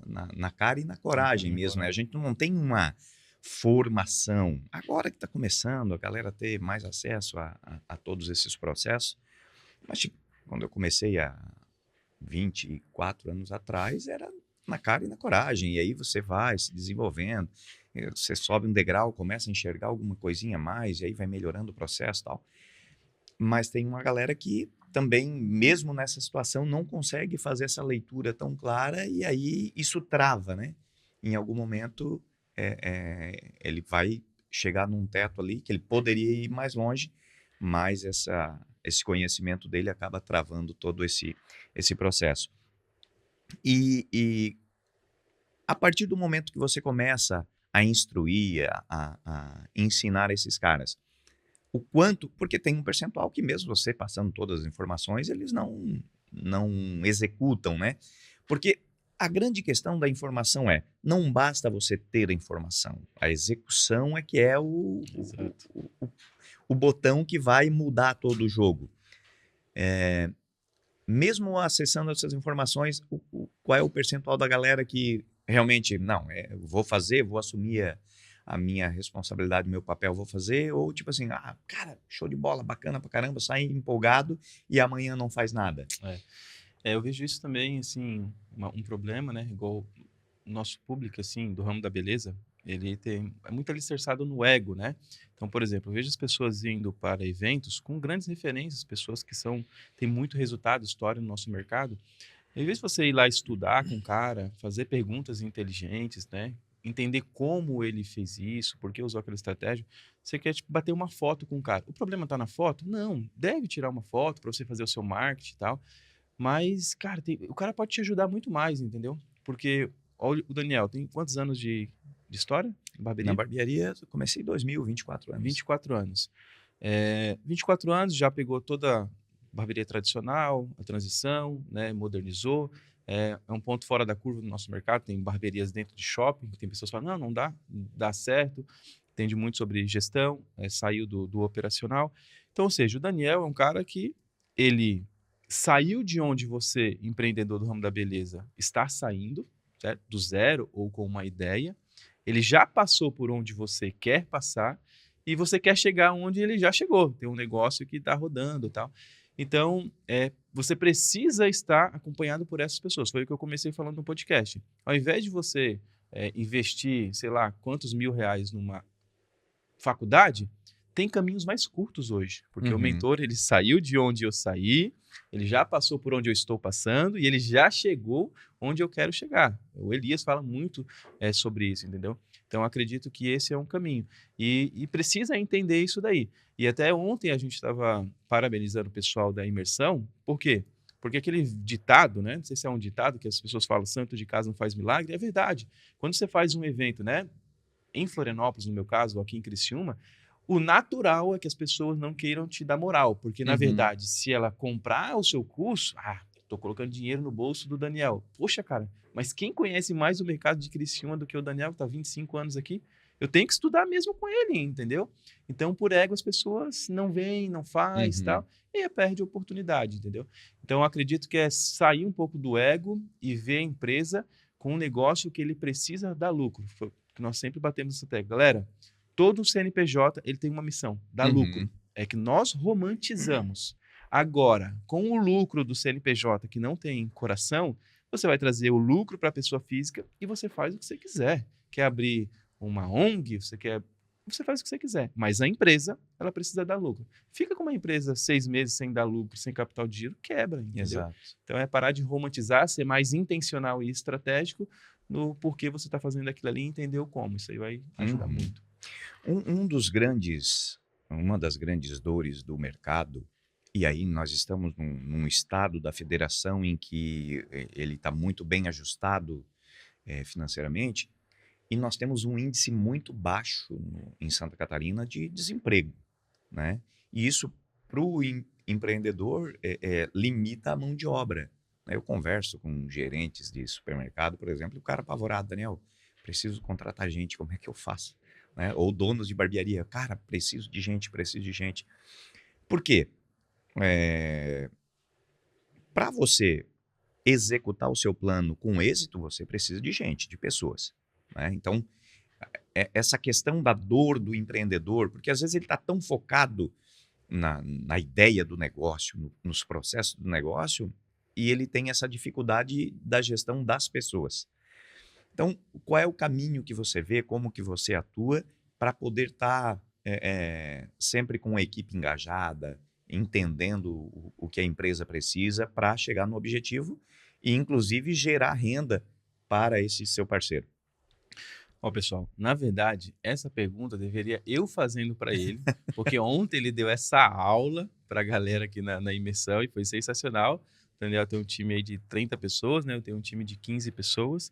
na cara e na coragem mesmo, né? A gente não tem uma formação. Agora que está começando a galera ter mais acesso a todos esses processos, mas tipo, quando eu comecei há 24 anos atrás, era na cara e na coragem, e aí você vai se desenvolvendo, você sobe um degrau, começa a enxergar alguma coisinha a mais, e aí vai melhorando o processo e tal. Mas tem uma galera que também, mesmo nessa situação, não consegue fazer essa leitura tão clara, e aí isso trava, né? Em algum momento, ele vai chegar num teto ali, que ele poderia ir mais longe, mas esse conhecimento dele acaba travando todo esse processo. E a partir do momento que você começa a instruir, a ensinar esses caras, o quanto, porque tem um percentual que mesmo você passando todas as informações, eles não executam, né? Porque a grande questão da informação não basta você ter a informação, a execução é que é o botão que vai mudar todo o jogo. Mesmo acessando essas informações, qual é o percentual da galera que realmente, não, vou fazer, vou assumir a minha responsabilidade, o meu papel, vou fazer, ou tipo assim, cara, show de bola, bacana pra caramba, sai empolgado e amanhã não faz nada. Eu vejo isso também, assim, um problema, né, igual o nosso público, assim, do ramo da beleza, ele é muito alicerçado no ego, né? Então, por exemplo, eu vejo as pessoas indo para eventos com grandes referências, pessoas que têm muito resultado, história no nosso mercado. Em vez de você ir lá estudar com o cara, fazer perguntas inteligentes, né? Entender como ele fez isso, por que usou aquela estratégia, você quer tipo, bater uma foto com o cara. O problema está na foto? Não, deve tirar uma foto para você fazer o seu marketing e tal. Mas, cara, o cara pode te ajudar muito mais, entendeu? Porque olha, o Daniel tem quantos anos de história? Na Barbearia? barbearia, eu comecei em 2000, 24 anos. 24 anos. 24 anos, já pegou toda a barbearia tradicional, a transição, né, modernizou. É um ponto fora da curva do nosso mercado. Tem barbearias dentro de shopping, que tem pessoas que falam, não dá certo. Entende muito sobre gestão, saiu do operacional. Então, ou seja, o Daniel é um cara que ele saiu de onde você, empreendedor do ramo da beleza, está saindo, certo? Do zero ou com uma ideia. Ele já passou por onde você quer passar e você quer chegar onde ele já chegou. Tem um negócio que está rodando e tal. Então, você precisa estar acompanhado por essas pessoas. Foi o que eu comecei falando no podcast. Ao invés de você investir, sei lá, quantos R$ 1.000 numa faculdade, tem caminhos mais curtos hoje, porque o mentor ele saiu de onde eu saí, ele já passou por onde eu estou passando e ele já chegou onde eu quero chegar. O Elias fala muito sobre isso, entendeu? Então, acredito que esse é um caminho. E precisa entender isso daí. E até ontem a gente estava parabenizando o pessoal da imersão. Por quê? Porque aquele ditado, né? Não sei se é um ditado que as pessoas falam, santo de casa não faz milagre. É verdade. Quando você faz um evento, né? Em Florianópolis, no meu caso, ou aqui em Criciúma, o natural é que as pessoas não queiram te dar moral, porque, na verdade, se ela comprar o seu curso, estou colocando dinheiro no bolso do Daniel. Poxa, cara, mas quem conhece mais o mercado de Criciúma do que o Daniel, que está 25 anos aqui? Eu tenho que estudar mesmo com ele, entendeu? Então, por ego, as pessoas não vêm, não faz, tal, e aí perde a oportunidade, entendeu? Então, eu acredito que é sair um pouco do ego e ver a empresa com um negócio que ele precisa dar lucro. Foi que nós sempre batemos nessa tecla. Galera, todo CNPJ ele tem uma missão, dar lucro. É que nós romantizamos. Agora, com o lucro do CNPJ que não tem coração, você vai trazer o lucro para a pessoa física e você faz o que você quiser. Quer abrir uma ONG, você faz o que você quiser. Mas a empresa, ela precisa dar lucro. Fica com uma empresa 6 meses sem dar lucro, sem capital de giro, quebra, entendeu? Exato. Então é parar de romantizar, ser mais intencional e estratégico no porquê você está fazendo aquilo ali e entender o como. Isso aí vai ajudar muito. Uma das grandes dores do mercado, e aí nós estamos num estado da federação em que ele está muito bem ajustado financeiramente, e nós temos um índice muito baixo em Santa Catarina de desemprego, né? E isso, para o empreendedor, limita a mão de obra. Eu converso com gerentes de supermercado, por exemplo, e o cara apavorado, Daniel, preciso contratar gente, como é que eu faço? Né? Ou donos de barbearia, cara, preciso de gente. Por quê? Para você executar o seu plano com êxito, você precisa de gente, de pessoas. Né? Então, essa questão da dor do empreendedor, porque às vezes ele está tão focado na ideia do negócio, nos processos do negócio, e ele tem essa dificuldade da gestão das pessoas. Então, qual é o caminho que você vê, como que você atua para poder estar sempre com a equipe engajada, entendendo o que a empresa precisa para chegar no objetivo e, inclusive, gerar renda para esse seu parceiro? Ó, pessoal, na verdade, essa pergunta deveria eu fazendo para ele, porque ontem ele deu essa aula para a galera aqui na imersão e foi sensacional. O Daniel tem um time aí de 30 pessoas, né? Eu tenho um time de 15 pessoas.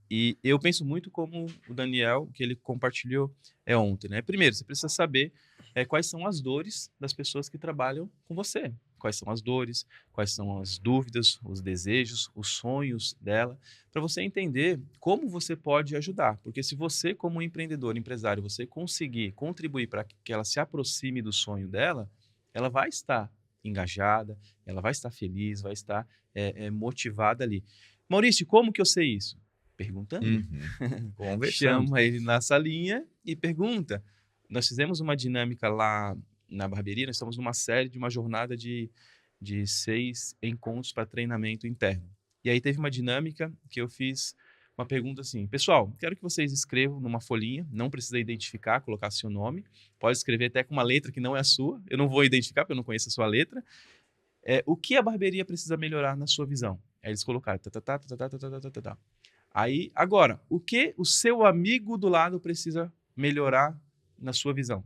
E eu penso muito como o Daniel, que ele compartilhou ontem, né? Primeiro, você precisa saber quais são as dores das pessoas que trabalham com você. Quais são as dores, quais são as dúvidas, os desejos, os sonhos dela, para você entender como você pode ajudar. Porque se você, como empreendedor, empresário, você conseguir contribuir para que ela se aproxime do sonho dela, ela vai estar engajada, ela vai estar feliz, vai estar motivada ali. Maurício, como que eu sei isso? Perguntando. Conversando. Chama ele na salinha e pergunta. Nós fizemos uma dinâmica lá na barbearia, nós estamos numa série de uma jornada de 6 encontros para treinamento interno. E aí teve uma dinâmica que eu fiz uma pergunta assim: pessoal, quero que vocês escrevam numa folhinha, não precisa identificar, colocar seu nome, pode escrever até com uma letra que não é a sua, eu não vou identificar porque eu não conheço a sua letra. O que a barbearia precisa melhorar na sua visão? Aí eles colocaram tá. Aí, agora, o que o seu amigo do lado precisa melhorar na sua visão?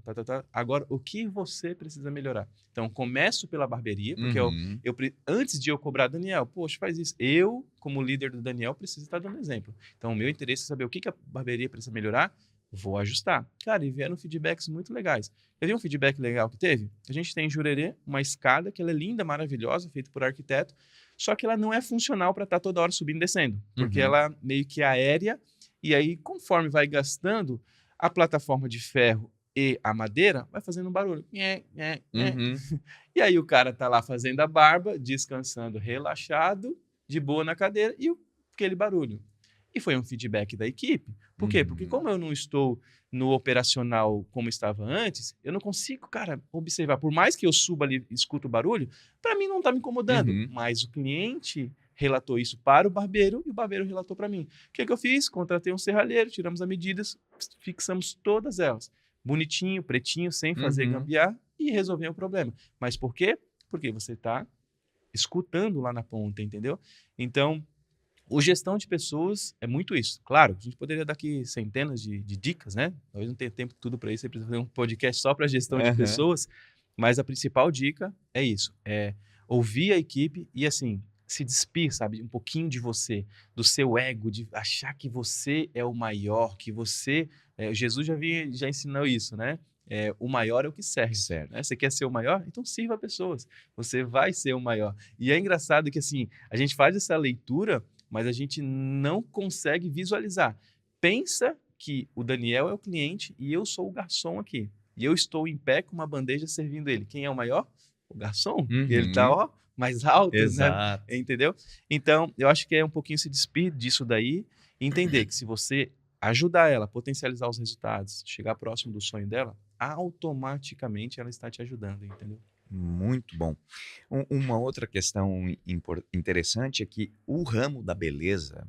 Agora, o que você precisa melhorar? Então, começo pela barbearia, porque antes de eu cobrar Daniel, poxa, faz isso. Eu, como líder do Daniel, preciso estar dando exemplo. Então, o meu interesse é saber o que a barbearia precisa melhorar, vou ajustar. Cara, e vieram feedbacks muito legais. Quer ver um feedback legal que teve? A gente tem em Jurerê uma escada que ela é linda, maravilhosa, feita por arquiteto, só que ela não é funcional para estar toda hora subindo e descendo, porque ela meio que é aérea, e aí, conforme vai gastando, a plataforma de ferro e a madeira vai fazendo um barulho. E aí o cara tá lá fazendo a barba, descansando, relaxado, de boa na cadeira, e aquele barulho. E foi um feedback da equipe. Por quê? Porque como eu não estou no operacional como estava antes, eu não consigo, cara, observar. Por mais que eu suba ali e escuto o barulho, para mim não está me incomodando. Mas o cliente relatou isso para o barbeiro e o barbeiro relatou para mim. O que eu fiz? Contratei um serralheiro, tiramos as medidas, fixamos todas elas. Bonitinho, pretinho, sem fazer gambiarra e resolveu o problema. Mas por quê? Porque você está escutando lá na ponta, entendeu? Então, o gestão de pessoas é muito isso. Claro, a gente poderia dar aqui centenas de dicas, né? Talvez não tenha tempo tudo para isso, você precisa fazer um podcast só para gestão de pessoas, mas a principal dica é isso, é ouvir a equipe e, assim, se despir, sabe, um pouquinho de você, do seu ego, de achar que você é o maior, que você... Jesus já ensinou isso, né? O maior é o que serve. Certo. Né? Você quer ser o maior? Então sirva pessoas. Você vai ser o maior. E é engraçado que, assim, a gente faz essa leitura, mas a gente não consegue visualizar. Pensa que o Daniel é o cliente e eu sou o garçom aqui. E eu estou em pé com uma bandeja servindo ele. Quem é o maior? O garçom. Ele está mais alto, Exato. né? Entendeu? Então, eu acho que é um pouquinho se despir disso daí e entender que se você ajudar ela a potencializar os resultados, chegar próximo do sonho dela, automaticamente ela está te ajudando, entendeu? Muito bom. Uma outra questão interessante é que o ramo da beleza,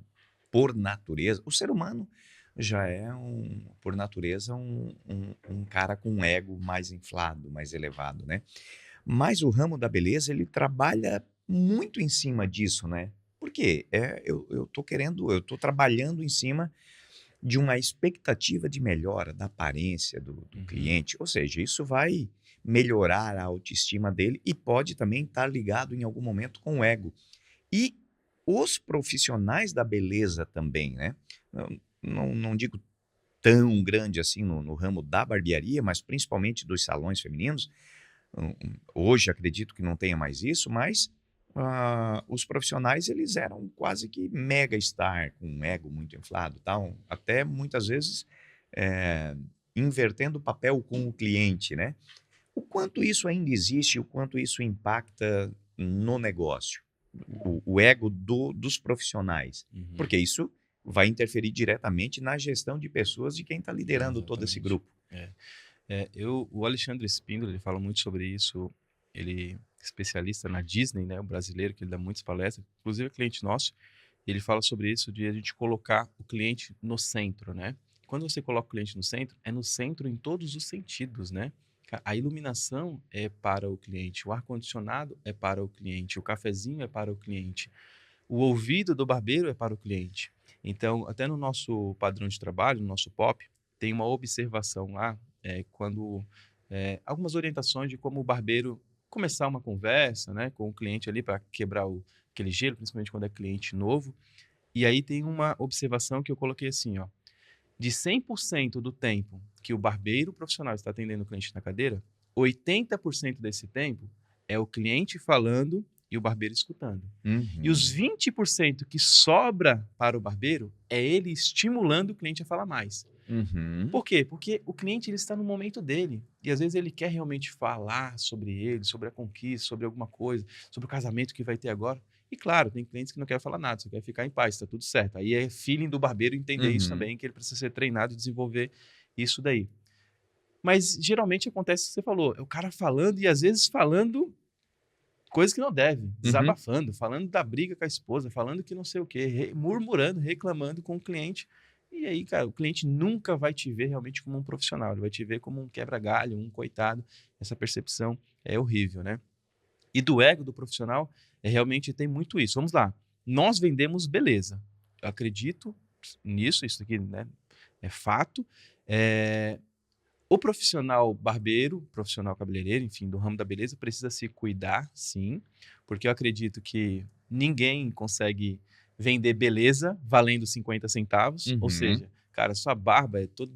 por natureza, o ser humano já é, por natureza, um cara com um ego mais inflado, mais elevado, né? Mas o ramo da beleza, ele trabalha muito em cima disso, né? Por quê? Eu tô trabalhando em cima de uma expectativa de melhora da aparência do cliente, ou seja, isso vai melhorar a autoestima dele e pode também estar ligado em algum momento com o ego. E os profissionais da beleza também, né? Não digo tão grande assim no ramo da barbearia, mas principalmente dos salões femininos. Hoje acredito que não tenha mais isso, mas os profissionais eles eram quase que mega star, com um ego muito inflado, tal, até muitas vezes invertendo o papel com o cliente, né? O quanto isso ainda existe, o quanto isso impacta no negócio, o ego dos profissionais, porque isso vai interferir diretamente na gestão de pessoas de quem está liderando todo esse grupo. O Alexandre Spindler, ele fala muito sobre isso, ele é especialista na Disney, né, o brasileiro, que ele dá muitas palestras, inclusive é cliente nosso, ele fala sobre isso de a gente colocar o cliente no centro, né? Quando você coloca o cliente no centro, é no centro em todos os sentidos, né? A iluminação é para o cliente, o ar-condicionado é para o cliente, o cafezinho é para o cliente, o ouvido do barbeiro é para o cliente. Então, até no nosso padrão de trabalho, no nosso POP, tem uma observação lá, quando algumas orientações de como o barbeiro começar uma conversa, né, com o cliente ali para quebrar aquele gelo, principalmente quando é cliente novo. E aí tem uma observação que eu coloquei assim, ó, de 100% do tempo que o barbeiro profissional está atendendo o cliente na cadeira, 80% desse tempo é o cliente falando e o barbeiro escutando. E os 20% que sobra para o barbeiro é ele estimulando o cliente a falar mais. Por quê? Porque o cliente ele está no momento dele. E às vezes ele quer realmente falar sobre ele, sobre a conquista, sobre alguma coisa, sobre o casamento que vai ter agora. E claro, tem clientes que não querem falar nada, só quer ficar em paz, está tudo certo. Aí é feeling do barbeiro entender isso Uhum. também, que ele precisa ser treinado e desenvolver isso daí. Mas geralmente acontece o que você falou, é o cara falando e às vezes falando coisas que não deve, desabafando, falando da briga com a esposa, falando que não sei o quê, murmurando, reclamando com o cliente. E aí, cara, o cliente nunca vai te ver realmente como um profissional, ele vai te ver como um quebra-galho, um coitado. Essa percepção é horrível, né? E do ego do profissional, realmente tem muito isso. Vamos lá, nós vendemos beleza. Eu acredito nisso, isso aqui, né, é fato. O profissional barbeiro, profissional cabeleireiro, enfim, do ramo da beleza, precisa se cuidar, sim, porque eu acredito que ninguém consegue vender beleza valendo 50 centavos, ou Uhum. seja, cara, sua barba é toda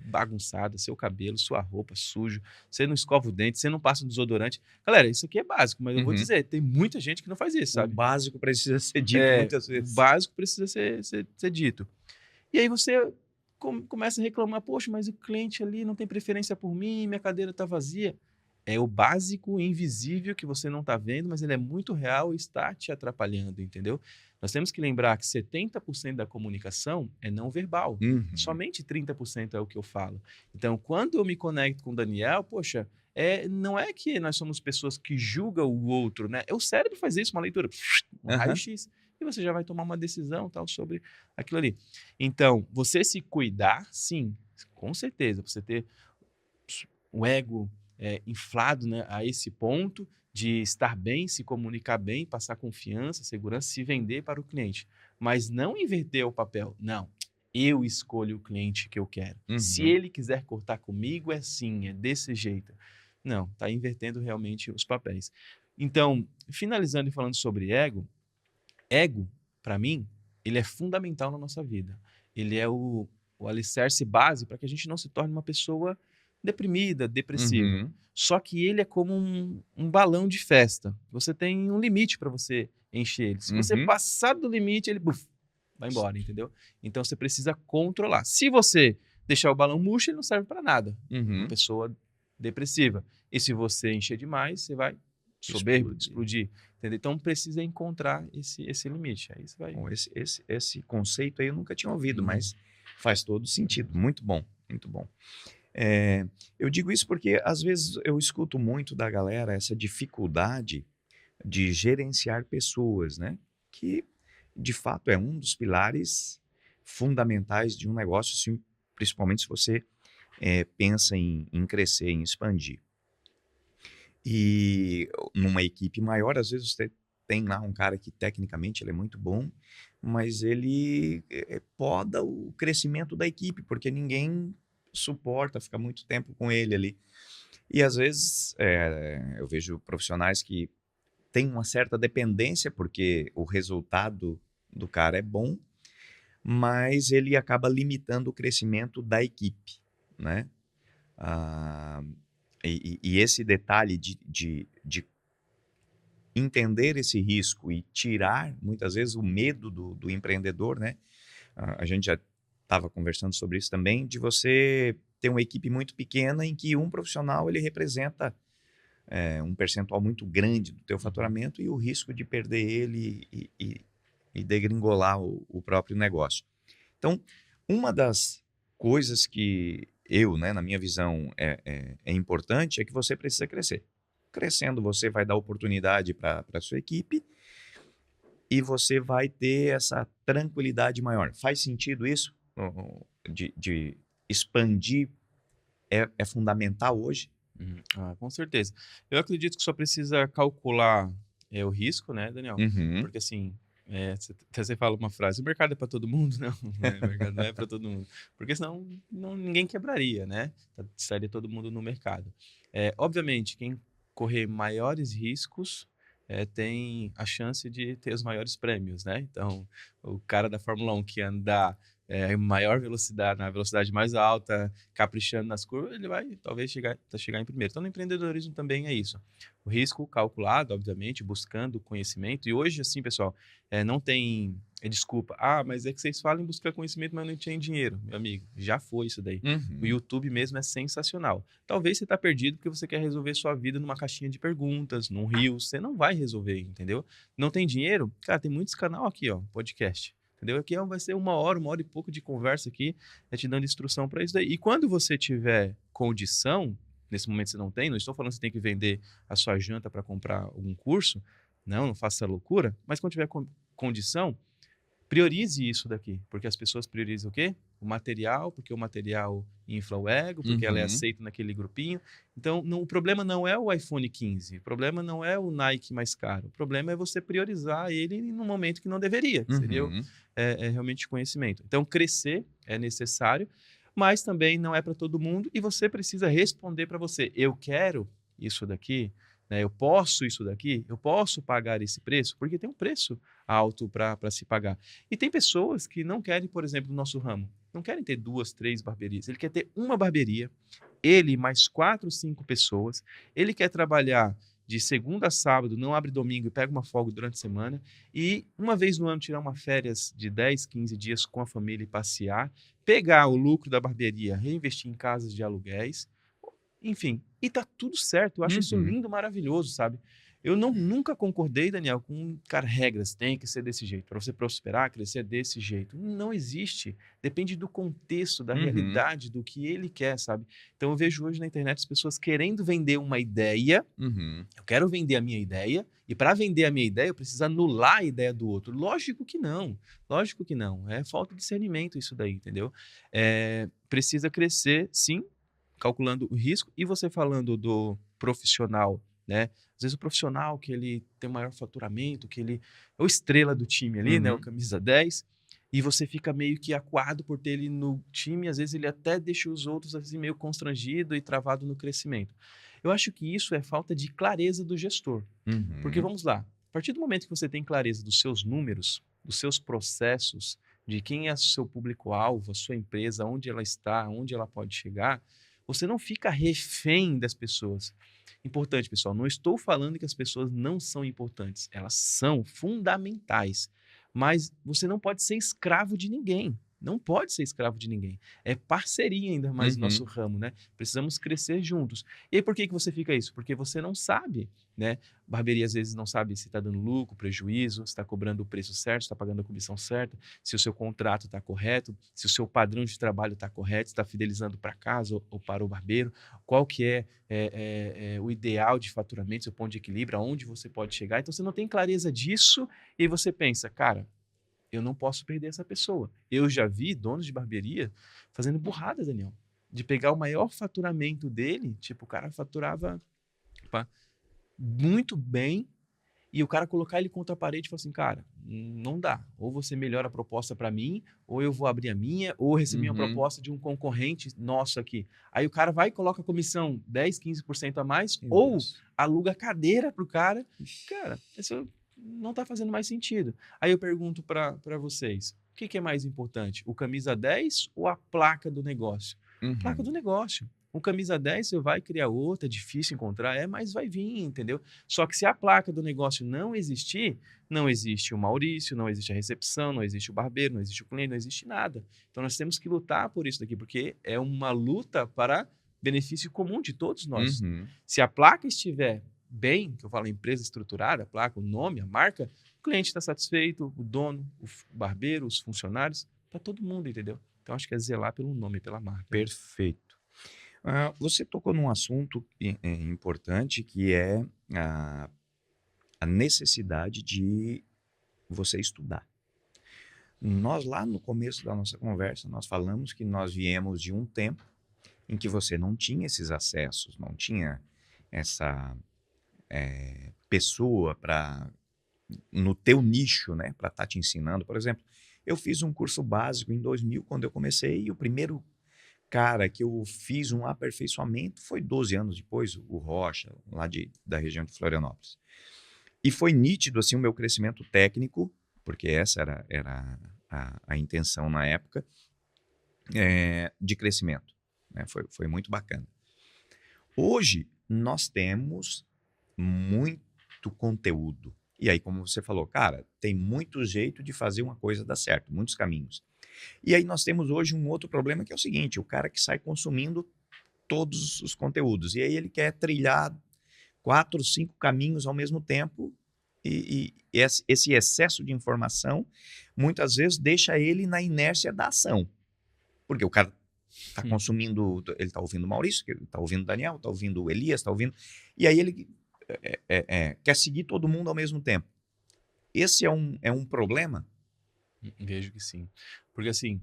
bagunçada, seu cabelo, sua roupa sujo, você não escova o dente, você não passa um desodorante. Galera, isso aqui é básico, mas eu vou Uhum. dizer, tem muita gente que não faz isso, O sabe? básico precisa ser dito muitas O vezes. básico precisa ser dito. E aí você começa a reclamar, poxa, mas o cliente ali não tem preferência por mim, minha cadeira está vazia. É o básico invisível que você não está vendo, mas ele é muito real e está te atrapalhando, entendeu? Nós temos que lembrar que 70% da comunicação é não verbal. Uhum. Somente 30% é o que eu falo. Então, quando eu me conecto com o Daniel, poxa, não é que nós somos pessoas que julgam o outro, né? O cérebro faz isso, uma leitura, um Aham. raio-x, e você já vai tomar uma decisão tal sobre aquilo ali. Então, você se cuidar, sim, com certeza. Você ter o ego inflado, né, a esse ponto de estar bem, se comunicar bem, passar confiança, segurança, se vender para o cliente. Mas não inverter o papel. Não. Eu escolho o cliente que eu quero. Se Uhum. ele quiser cortar comigo, é assim, é desse jeito. Não, está invertendo realmente os papéis. Então, finalizando e falando sobre ego, para mim, ele é fundamental na nossa vida. Ele é o alicerce base para que a gente não se torne uma pessoa deprimida, depressiva. Uhum. Só que ele é como um balão de festa. Você tem um limite para você encher ele. Se você Uhum. passar do limite, ele buf, vai embora, entendeu? Então você precisa controlar. Se você deixar o balão murcho, ele não serve para nada. Uma Uhum. pessoa depressiva. E se você encher demais, você vai soberbo, Explodir. explodir. Entendeu? Então precisa encontrar esse limite. Aí você vai. Bom, esse conceito aí eu nunca tinha ouvido, Uhum. mas faz todo sentido. Muito bom, muito bom. É, eu digo isso porque às vezes eu escuto muito da galera essa dificuldade de gerenciar pessoas, né? Que de fato é um dos pilares fundamentais de um negócio, assim, principalmente se você pensa em crescer, em expandir. E numa equipe maior, às vezes você tem lá um cara que tecnicamente ele é muito bom, mas ele poda o crescimento da equipe, porque ninguém suporta ficar muito tempo com ele ali. E às vezes eu vejo profissionais que têm uma certa dependência, porque o resultado do cara é bom, mas ele acaba limitando o crescimento da equipe, né? Ah, e esse detalhe de entender esse risco e tirar, muitas vezes, o medo do empreendedor, né? A gente já estava conversando sobre isso também, de você ter uma equipe muito pequena em que um profissional ele representa um percentual muito grande do teu Uhum. faturamento e o risco de perder ele e degringolar o próprio negócio. Então, uma das coisas que eu, né, na minha visão, é importante é que você precisa crescer. Crescendo, você vai dar oportunidade para a sua equipe e você vai ter essa tranquilidade maior. Faz sentido isso? De expandir é fundamental hoje? Uhum. Ah, com certeza. Eu acredito que só precisa calcular o risco, né, Daniel? Uhum, Porque assim, Até você fala uma frase, o mercado é para todo mundo? Não, né? O mercado não é para todo mundo. Porque senão ninguém quebraria, né? Estaria todo mundo no mercado. Obviamente, quem correr maiores riscos tem a chance de ter os maiores prêmios, né? Então, o cara da Fórmula 1 que andar em maior velocidade, na velocidade mais alta, caprichando nas curvas, ele vai talvez chegar em primeiro. Então, no empreendedorismo também é isso. O risco calculado, obviamente, buscando conhecimento. E hoje, assim, pessoal, não tem desculpa. Ah, mas é que vocês falam em buscar conhecimento, mas não tem dinheiro. Meu amigo, já foi isso daí. O Uhum. YouTube mesmo é sensacional. Talvez você está perdido porque você quer resolver sua vida numa caixinha de perguntas, num Reels. Você não vai resolver, entendeu? Não tem dinheiro? Cara, tem muitos canal aqui, ó, podcast. Entendeu? Aqui vai ser uma hora e pouco de conversa aqui, te dando instrução para isso daí. E quando você tiver condição, nesse momento você não tem, não estou falando que você tem que vender a sua janta para comprar algum curso, não faça essa loucura, mas quando tiver condição, priorize isso daqui, porque as pessoas priorizam o quê? O material, porque o material infla o ego, porque ela é Uhum. aceita naquele grupinho. Então, o problema não é o iPhone 15, o problema não é o Nike mais caro, o problema é você priorizar ele no momento que não deveria, que seria Uhum. realmente conhecimento. Então, crescer é necessário, mas também não é para todo mundo e você precisa responder para você. Eu quero isso daqui, né? Eu posso isso daqui, eu posso pagar esse preço, porque tem um preço alto para se pagar. E tem pessoas que não querem, por exemplo, no nosso ramo, não querem ter 2, 3 barbearias. Ele quer ter uma barbearia, ele mais 4, 5 pessoas. Ele quer trabalhar de segunda a sábado, não abre domingo e pega uma folga durante a semana. E uma vez no ano tirar uma férias de 10, 15 dias com a família e passear. Pegar o lucro da barbearia, reinvestir em casas de aluguéis. Enfim, e tá tudo certo. Eu acho isso Uhum. lindo, maravilhoso, sabe? Eu nunca concordei, Daniel, com, cara, regras, tem que ser desse jeito. Para você prosperar, crescer desse jeito. Não existe. Depende do contexto, da Uhum. realidade, do que ele quer, sabe? Então eu vejo hoje na internet as pessoas querendo vender uma ideia. Uhum. Eu quero vender a minha ideia, e para vender a minha ideia, eu preciso anular a ideia do outro. Lógico que não. Lógico que não. É falta de discernimento isso daí, entendeu? Precisa crescer, sim, calculando o risco. E você falando do profissional, né? Às vezes o profissional que ele tem o maior faturamento, que ele é o estrela do time ali, né? O Uhum. camisa 10, e você fica meio que acuado por ter ele no time, às vezes ele até deixa os outros assim meio constrangido e travado no crescimento. Eu acho que isso é falta de clareza do gestor. Porque Uhum. vamos lá, a partir do momento que você tem clareza dos seus números, dos seus processos, de quem é o seu público-alvo, a sua empresa, onde ela está, onde ela pode chegar, você não fica refém das pessoas. Importante, pessoal, não estou falando que as pessoas não são importantes, elas são fundamentais, mas você não pode ser escravo de ninguém. Não pode ser escravo de ninguém. É parceria ainda mais no nosso Uhum. ramo, né? Precisamos crescer juntos. E aí por que você fica isso? Porque você não sabe, né? Barbearia às vezes não sabe se está dando lucro, prejuízo, se está cobrando o preço certo, se está pagando a comissão certa, se o seu contrato está correto, se o seu padrão de trabalho está correto, se está fidelizando para casa ou para o barbeiro, qual que é o ideal de faturamento, seu ponto de equilíbrio, aonde você pode chegar. Então você não tem clareza disso e aí você pensa, cara, eu não posso perder essa pessoa. Eu já vi donos de barbearia fazendo burrada, Daniel, de pegar o maior faturamento dele, tipo, o cara faturava pá, muito bem e o cara colocar ele contra a parede e falar assim, cara, não dá. Ou você melhora a proposta para mim, ou eu vou abrir a minha, ou receber uma Uhum. proposta de um concorrente nosso aqui. Aí o cara vai e coloca a comissão 10, 15% a mais, Meu ou Deus. aluga a cadeira pro cara. Ixi. Cara, isso não tá fazendo mais sentido. Aí eu pergunto para vocês, o que é mais importante, o camisa 10 ou a placa do negócio? Placa do Uhum. negócio. O camisa 10 você vai criar outra, é difícil encontrar, mas vai vir, entendeu? Só que se a placa do negócio não existir, não existe o Maurício, não existe a recepção, não existe o barbeiro, não existe o cliente, não existe nada. Então nós temos que lutar por isso daqui, porque é uma luta para benefício comum de todos nós. Uhum. Se a placa estiver bem, que eu falo empresa estruturada, a placa, o nome, a marca, o cliente está satisfeito, o dono, o barbeiro, os funcionários, para todo mundo, entendeu? Então acho que é zelar pelo nome, pela marca, né? Perfeito. Você tocou num assunto importante que é a, a necessidade de você estudar. Nós, lá no começo da nossa conversa, nós falamos que nós viemos de um tempo em que você não tinha esses acessos, não tinha essa pessoa para no teu nicho, né, para estar te ensinando. Por exemplo, eu fiz um curso básico em 2000 quando eu comecei e o primeiro cara que eu fiz um aperfeiçoamento foi 12 anos depois, o Rocha, lá da região de Florianópolis. E foi nítido assim o meu crescimento técnico, porque essa era a intenção na época, de crescimento, né? Foi muito bacana. Hoje, nós temos muito conteúdo. E aí, como você falou, cara, tem muito jeito de fazer uma coisa dar certo, muitos caminhos. E aí nós temos hoje um outro problema que é o seguinte, o cara que sai consumindo todos os conteúdos, e aí ele quer trilhar 4, 5 caminhos ao mesmo tempo, e esse excesso de informação, muitas vezes, deixa ele na inércia da ação. Porque o cara está consumindo, ele está ouvindo o Maurício, está ouvindo o Daniel, está ouvindo o Elias, está ouvindo... E aí ele quer seguir todo mundo ao mesmo tempo. Esse é um problema? Vejo que sim. Porque assim,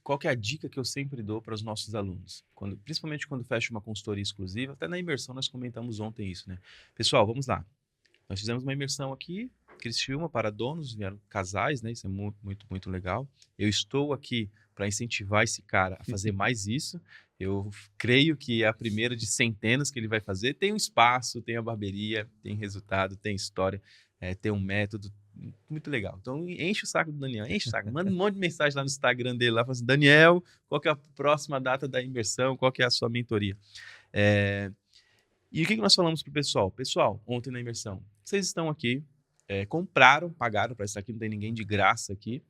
qual que é a dica que eu sempre dou para os nossos alunos? Principalmente quando fecha uma consultoria exclusiva, até na imersão nós comentamos ontem isso, né? Pessoal, vamos lá. Nós fizemos uma imersão aqui, Criciúma, para donos, vieram casais, né? Isso é muito, muito, muito legal. Eu estou aqui para incentivar esse cara a fazer mais isso. Eu creio que é a primeira de centenas que ele vai fazer. Tem um espaço, tem a barbearia, tem resultado, tem história, tem um método. Muito legal. Então, enche o saco do Daniel, enche o saco. Manda um monte de mensagem lá no Instagram dele, lá, fala assim, Daniel, qual que é a próxima data da imersão? Qual que é a sua mentoria? E o que nós falamos pro pessoal? Pessoal, ontem na imersão, vocês estão aqui, compraram, pagaram para estar aqui, não tem ninguém de graça aqui,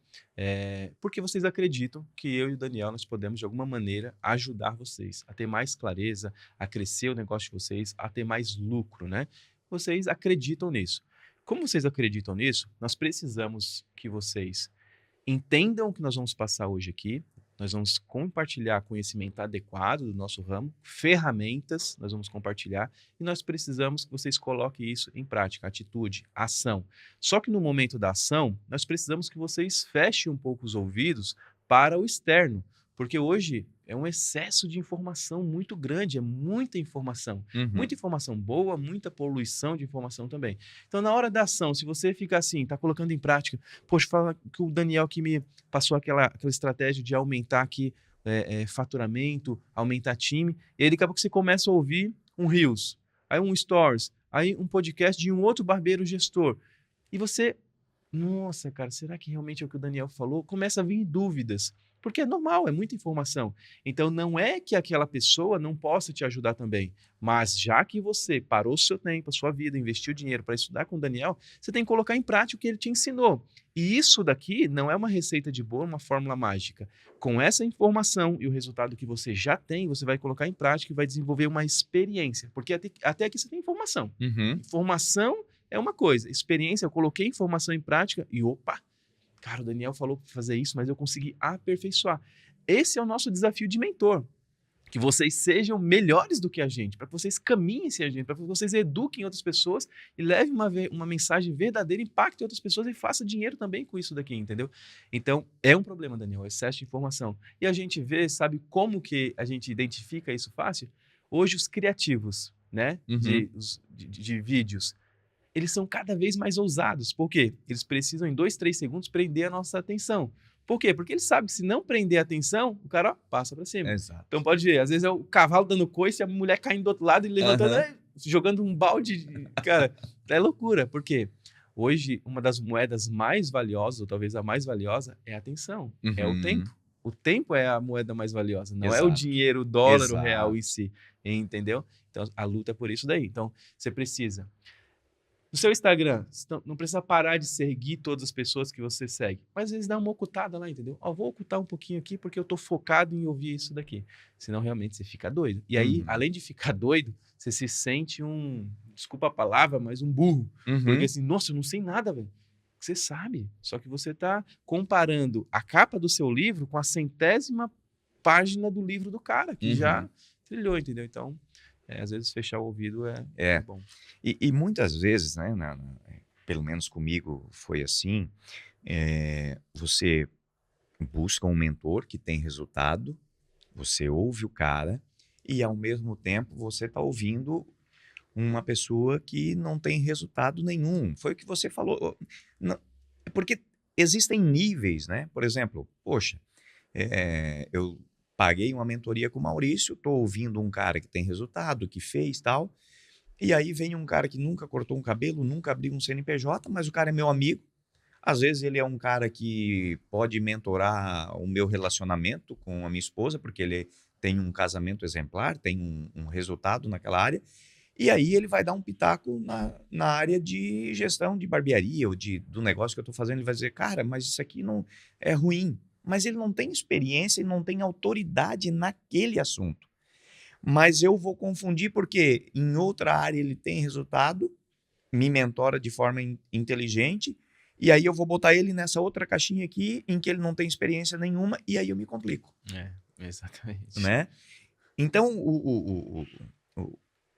porque vocês acreditam que eu e o Daniel, nós podemos, de alguma maneira, ajudar vocês a ter mais clareza, a crescer o negócio de vocês, a ter mais lucro, né? Vocês acreditam nisso. Como vocês acreditam nisso, nós precisamos que vocês entendam o que nós vamos passar hoje aqui. Nós vamos compartilhar conhecimento adequado do nosso ramo, ferramentas nós vamos compartilhar e nós precisamos que vocês coloquem isso em prática, atitude, ação. Só que no momento da ação, nós precisamos que vocês fechem um pouco os ouvidos para o externo, porque hoje é um excesso de informação muito grande, é muita informação. Muita informação boa, muita poluição de informação também. Então, na hora da ação, se você fica assim, está colocando em prática, poxa, fala que o Daniel que me passou aquela estratégia de aumentar aqui faturamento, aumentar time, e aí daqui a pouco você começa a ouvir um Reels, aí um Stories, aí um podcast de um outro barbeiro gestor, e você, nossa, cara, será que realmente é o que o Daniel falou? Começa a vir dúvidas, porque é normal, é muita informação. Então, não é que aquela pessoa não possa te ajudar também, mas já que você parou o seu tempo, a sua vida, investiu dinheiro para estudar com o Daniel, você tem que colocar em prática o que ele te ensinou. E isso daqui não é uma receita de bolo, uma fórmula mágica. Com essa informação e o resultado que você já tem, você vai colocar em prática e vai desenvolver uma experiência. Porque até aqui você tem informação. Informação é uma coisa. Experiência, eu coloquei informação em prática e opa! Cara, o Daniel falou para fazer isso, mas eu consegui aperfeiçoar. Esse é o nosso desafio de mentor. Que vocês sejam melhores do que a gente, para que vocês caminhem sem a gente, para que vocês eduquem outras pessoas e levem uma mensagem verdadeira, impacte outras pessoas e faça dinheiro também com isso daqui, entendeu? Então, é um problema, Daniel, excesso de informação. E a gente vê, sabe como que a gente identifica isso fácil? Hoje, os criativos, né, de vídeos, eles são cada vez mais ousados. Por quê? Eles precisam, em 2, 3 segundos, prender a nossa atenção. Por quê? Porque eles sabem que se não prender a atenção, o cara passa para cima. Exato. Então pode ver, às vezes é o cavalo dando coice, a mulher caindo do outro lado e levantando, jogando um balde. Cara, é loucura. Por quê? Hoje, uma das moedas mais valiosas, ou talvez a mais valiosa, é a atenção. É o tempo. O tempo é a moeda mais valiosa, não é o dinheiro, o dólar, o real em si. Entendeu? Então, a luta é por isso daí. Então, você precisa... No seu Instagram, não precisa parar de seguir todas as pessoas que você segue, mas às vezes dá uma ocultada lá, entendeu? Vou ocultar um pouquinho aqui porque eu tô focado em ouvir isso daqui. Senão realmente você fica doido. E aí, além de ficar doido, você se sente desculpa a palavra, mas um burro. Porque assim, nossa, eu não sei nada, velho. Você sabe, só que você tá comparando a capa do seu livro com a 100ª página do livro do cara, que já trilhou, entendeu? Então... às vezes fechar o ouvido é bom. E muitas vezes, né, pelo menos comigo foi assim, você busca um mentor que tem resultado, você ouve o cara e ao mesmo tempo você está ouvindo uma pessoa que não tem resultado nenhum. Foi o que você falou. Não, porque existem níveis, né? Por exemplo, poxa, eu paguei uma mentoria com o Maurício, estou ouvindo um cara que tem resultado, que fez tal, e aí vem um cara que nunca cortou um cabelo, nunca abriu um CNPJ, mas o cara é meu amigo. Às vezes ele é um cara que pode mentorar o meu relacionamento com a minha esposa, porque ele tem um casamento exemplar, tem um resultado naquela área. E aí ele vai dar um pitaco na área de gestão de barbearia ou do negócio que eu estou fazendo. Ele vai dizer, cara, mas isso aqui não é ruim. Mas ele não tem experiência e não tem autoridade naquele assunto. Mas eu vou confundir porque em outra área ele tem resultado, me mentora de forma inteligente, e aí eu vou botar ele nessa outra caixinha aqui em que ele não tem experiência nenhuma, e aí eu me complico. Exatamente. Né? Então,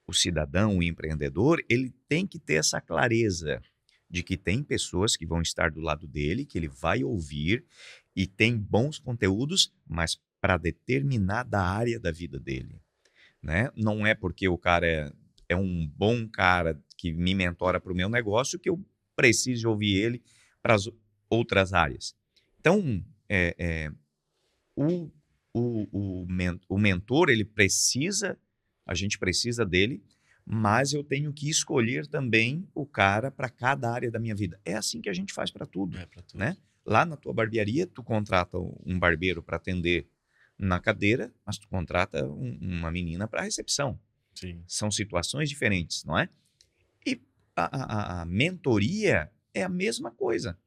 o cidadão, o empreendedor, ele tem que ter essa clareza de que tem pessoas que vão estar do lado dele, que ele vai ouvir e tem bons conteúdos, mas para determinada área da vida dele. Né? Não é porque o cara é um bom cara que me mentora para o meu negócio que eu preciso ouvir ele para as outras áreas. Então, o mentor, a gente precisa dele, mas eu tenho que escolher também o cara para cada área da minha vida. É assim que a gente faz para tudo, né? Lá na tua barbearia, tu contrata um barbeiro para atender na cadeira, mas tu contrata uma menina para a recepção. Sim. São situações diferentes, não é? E a mentoria é a mesma coisa.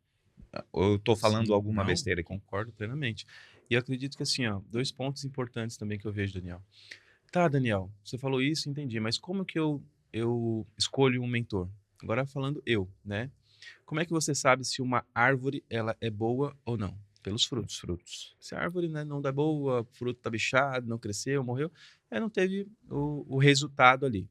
Eu estou falando alguma besteira aqui? Concordo plenamente. E eu acredito que, assim, 2 pontos importantes também que eu vejo, Daniel. Tá, Daniel, você falou isso, entendi, mas como que eu escolho um mentor? Agora falando eu, né? Como é que você sabe se uma árvore ela é boa ou não? Pelos frutos. Se a árvore, né, não dá boa, o fruto está bichado, não cresceu, morreu, não teve o resultado ali.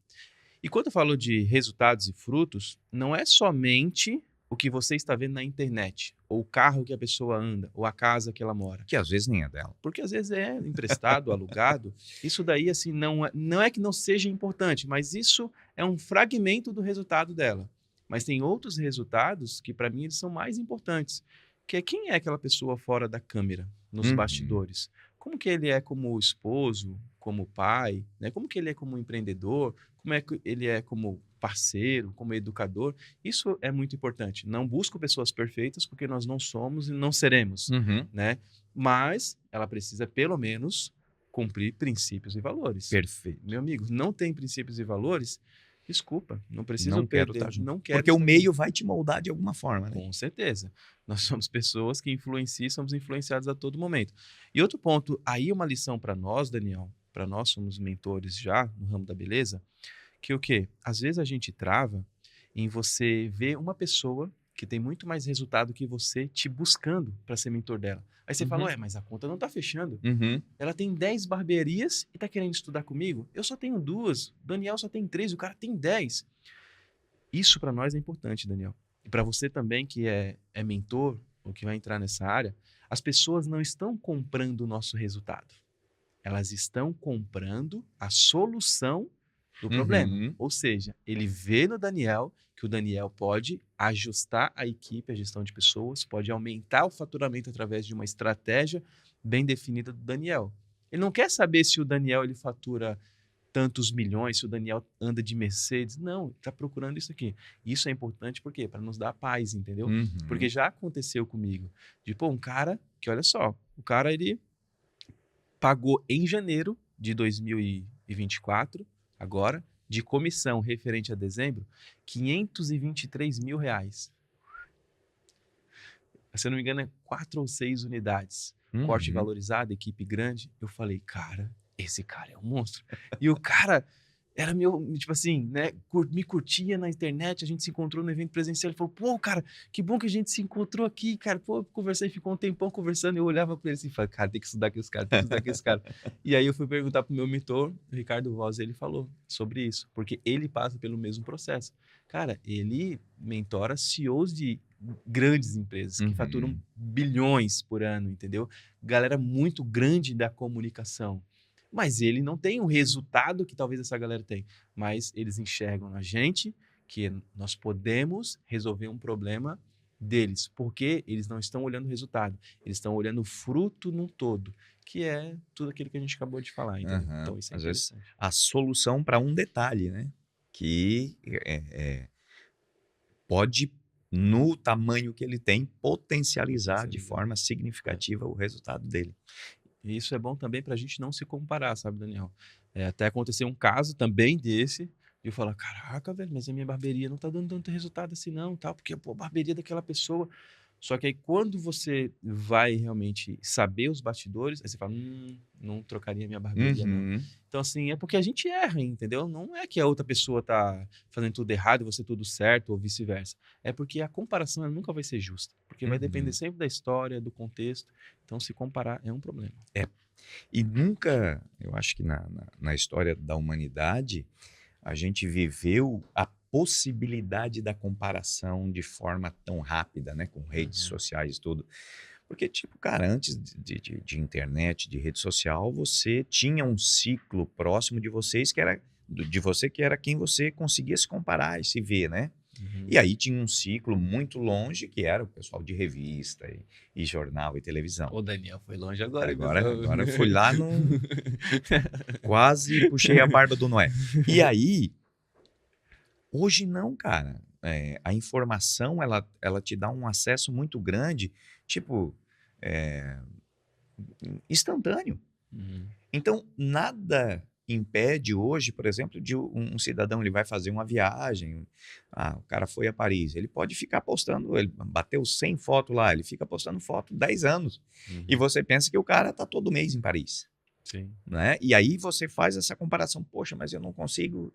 E quando eu falo de resultados e frutos, não é somente o que você está vendo na internet, ou o carro que a pessoa anda, ou a casa que ela mora. Que às vezes nem é dela. Porque às vezes é emprestado, alugado. Isso daí, assim, não é que não seja importante, mas isso é um fragmento do resultado dela. Mas tem outros resultados que, para mim, eles são mais importantes. Que é quem é aquela pessoa fora da câmera, nos bastidores. Como que ele é como esposo, como pai, né? Como que ele é como empreendedor, como é que ele é como parceiro, como educador. Isso é muito importante. Não busco pessoas perfeitas, porque nós não somos e não seremos, né? Mas ela precisa, pelo menos, cumprir princípios e valores. Perfeito. Meu amigo, não tem princípios e valores, desculpa, não preciso não perder. Quero estar junto. Não quero porque o meio vai te moldar de alguma forma, né? Com certeza. Nós somos pessoas que influenciam, somos influenciados a todo momento. E outro ponto, aí uma lição para nós, Daniel, para nós somos mentores já no ramo da beleza, que o quê? Às vezes a gente trava em você ver uma pessoa que tem muito mais resultado que você te buscando para ser mentor dela. Aí você fala, mas a conta não está fechando. Ela tem 10 barbearias e está querendo estudar comigo? Eu só tenho 2, Daniel só tem 3, o cara tem 10. Isso para nós é importante, Daniel. E para você também que é mentor ou que vai entrar nessa área, as pessoas não estão comprando o nosso resultado. Elas estão comprando a solução do problema. Ou seja, ele vê no Daniel que o Daniel pode ajustar a equipe, a gestão de pessoas, pode aumentar o faturamento através de uma estratégia bem definida do Daniel. Ele não quer saber se o Daniel ele fatura tantos milhões, se o Daniel anda de Mercedes. Não, está procurando isso aqui. Isso é importante por quê? Para nos dar paz, entendeu? Porque já aconteceu comigo. De, um cara que, olha só, o cara ele pagou em janeiro de 2024, agora, de comissão referente a dezembro, R$523 mil. Se eu não me engano, é 4 ou 6 unidades. Corte valorizado, equipe grande. Eu falei, cara, esse cara é um monstro. E o cara era meu, tipo assim, né? Me curtia na internet, a gente se encontrou no evento presencial. Ele falou, pô, cara, que bom que a gente se encontrou aqui, cara. Pô, conversei, ficou um tempão conversando. E eu olhava pra ele assim e falei, cara, tem que estudar com esse cara, tem que estudar com esse cara. E aí eu fui perguntar pro meu mentor, o Ricardo Voz, ele falou sobre isso, porque ele passa pelo mesmo processo. Cara, ele mentora CEOs de grandes empresas que faturam bilhões por ano, entendeu? Galera muito grande da comunicação. mas ele não tem o resultado que talvez essa galera tem. Mas eles enxergam na gente que nós podemos resolver um problema deles, porque eles não estão olhando o resultado, eles estão olhando o fruto no todo, que é tudo aquilo que a gente acabou de falar, entendeu? Aham. Então isso é Às vezes, interessante. a solução para um detalhe, né? Que pode, no tamanho que ele tem, potencializar de forma significativa o resultado dele. E isso é bom também para a gente não se comparar, sabe, Daniel? Até aconteceu um caso também desse, de eu falar, caraca, velho, mas a minha barbearia não tá dando tanto resultado assim não, tal, porque, pô, a barbearia daquela pessoa. Só que aí quando você vai realmente saber os bastidores, aí você fala, não trocaria minha barbearia não. Uhum. Então, assim, é porque a gente erra, entendeu? Não é que a outra pessoa tá fazendo tudo errado e você tudo certo, ou vice-versa. É porque a comparação ela nunca vai ser justa, porque vai depender Uhum. sempre da história, do contexto. Então, se comparar é um problema. E nunca, eu acho que na história da humanidade, a gente viveu a possibilidade da comparação de forma tão rápida, né? Com redes Uhum. sociais e tudo. Porque, tipo, cara, antes de internet, de rede social, você tinha um ciclo próximo de vocês que era de você que era quem você conseguia se comparar e se ver, né? Uhum. E aí tinha um ciclo muito longe que era o pessoal de revista e jornal e televisão. O Daniel foi longe agora, hein, pessoal? Agora eu fui lá no quase puxei a barba do Noé. E aí, hoje não, cara. A informação ela te dá um acesso muito grande, tipo, é, instantâneo. Uhum. Então, nada impede hoje, por exemplo, de um cidadão ele vai fazer uma viagem, o cara foi a Paris, ele pode ficar postando, ele bateu 100 fotos lá, ele fica postando foto 10 anos. E Uhum. você pensa que o cara está todo mês em Paris. Sim. Né? E aí você faz essa comparação, poxa, mas eu não consigo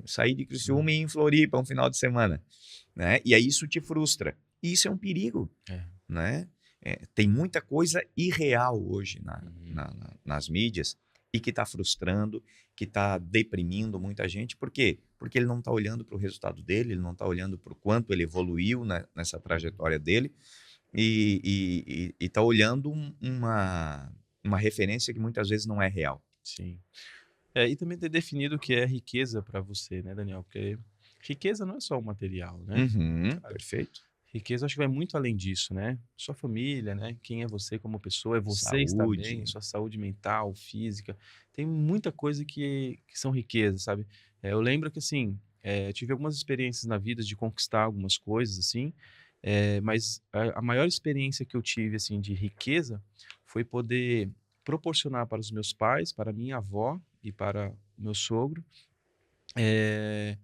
sair de Criciúma e ir em Floripa um final de semana. Né? E aí isso te frustra. E isso é um perigo. É. Né? Tem muita coisa irreal hoje Uhum. nas mídias e que está frustrando, que está deprimindo muita gente. Por quê? Porque ele não está olhando para o resultado dele, ele não está olhando para o quanto ele evoluiu nessa trajetória dele e está olhando uma referência que muitas vezes não é real. Sim. E também ter definido o que é riqueza para você, né, Daniel? Porque riqueza não é só o material, né? Uhum, Cara, perfeito. riqueza acho que vai muito além disso, né? Sua família, né? Quem é você como pessoa, é você estar bem, Saúde. sua saúde mental, física. Tem muita coisa que são riquezas, sabe? Eu lembro que, assim, tive algumas experiências na vida de conquistar algumas coisas, assim, mas a maior experiência que eu tive, assim, de riqueza foi poder proporcionar para os meus pais, para minha avó e para o meu sogro, eh,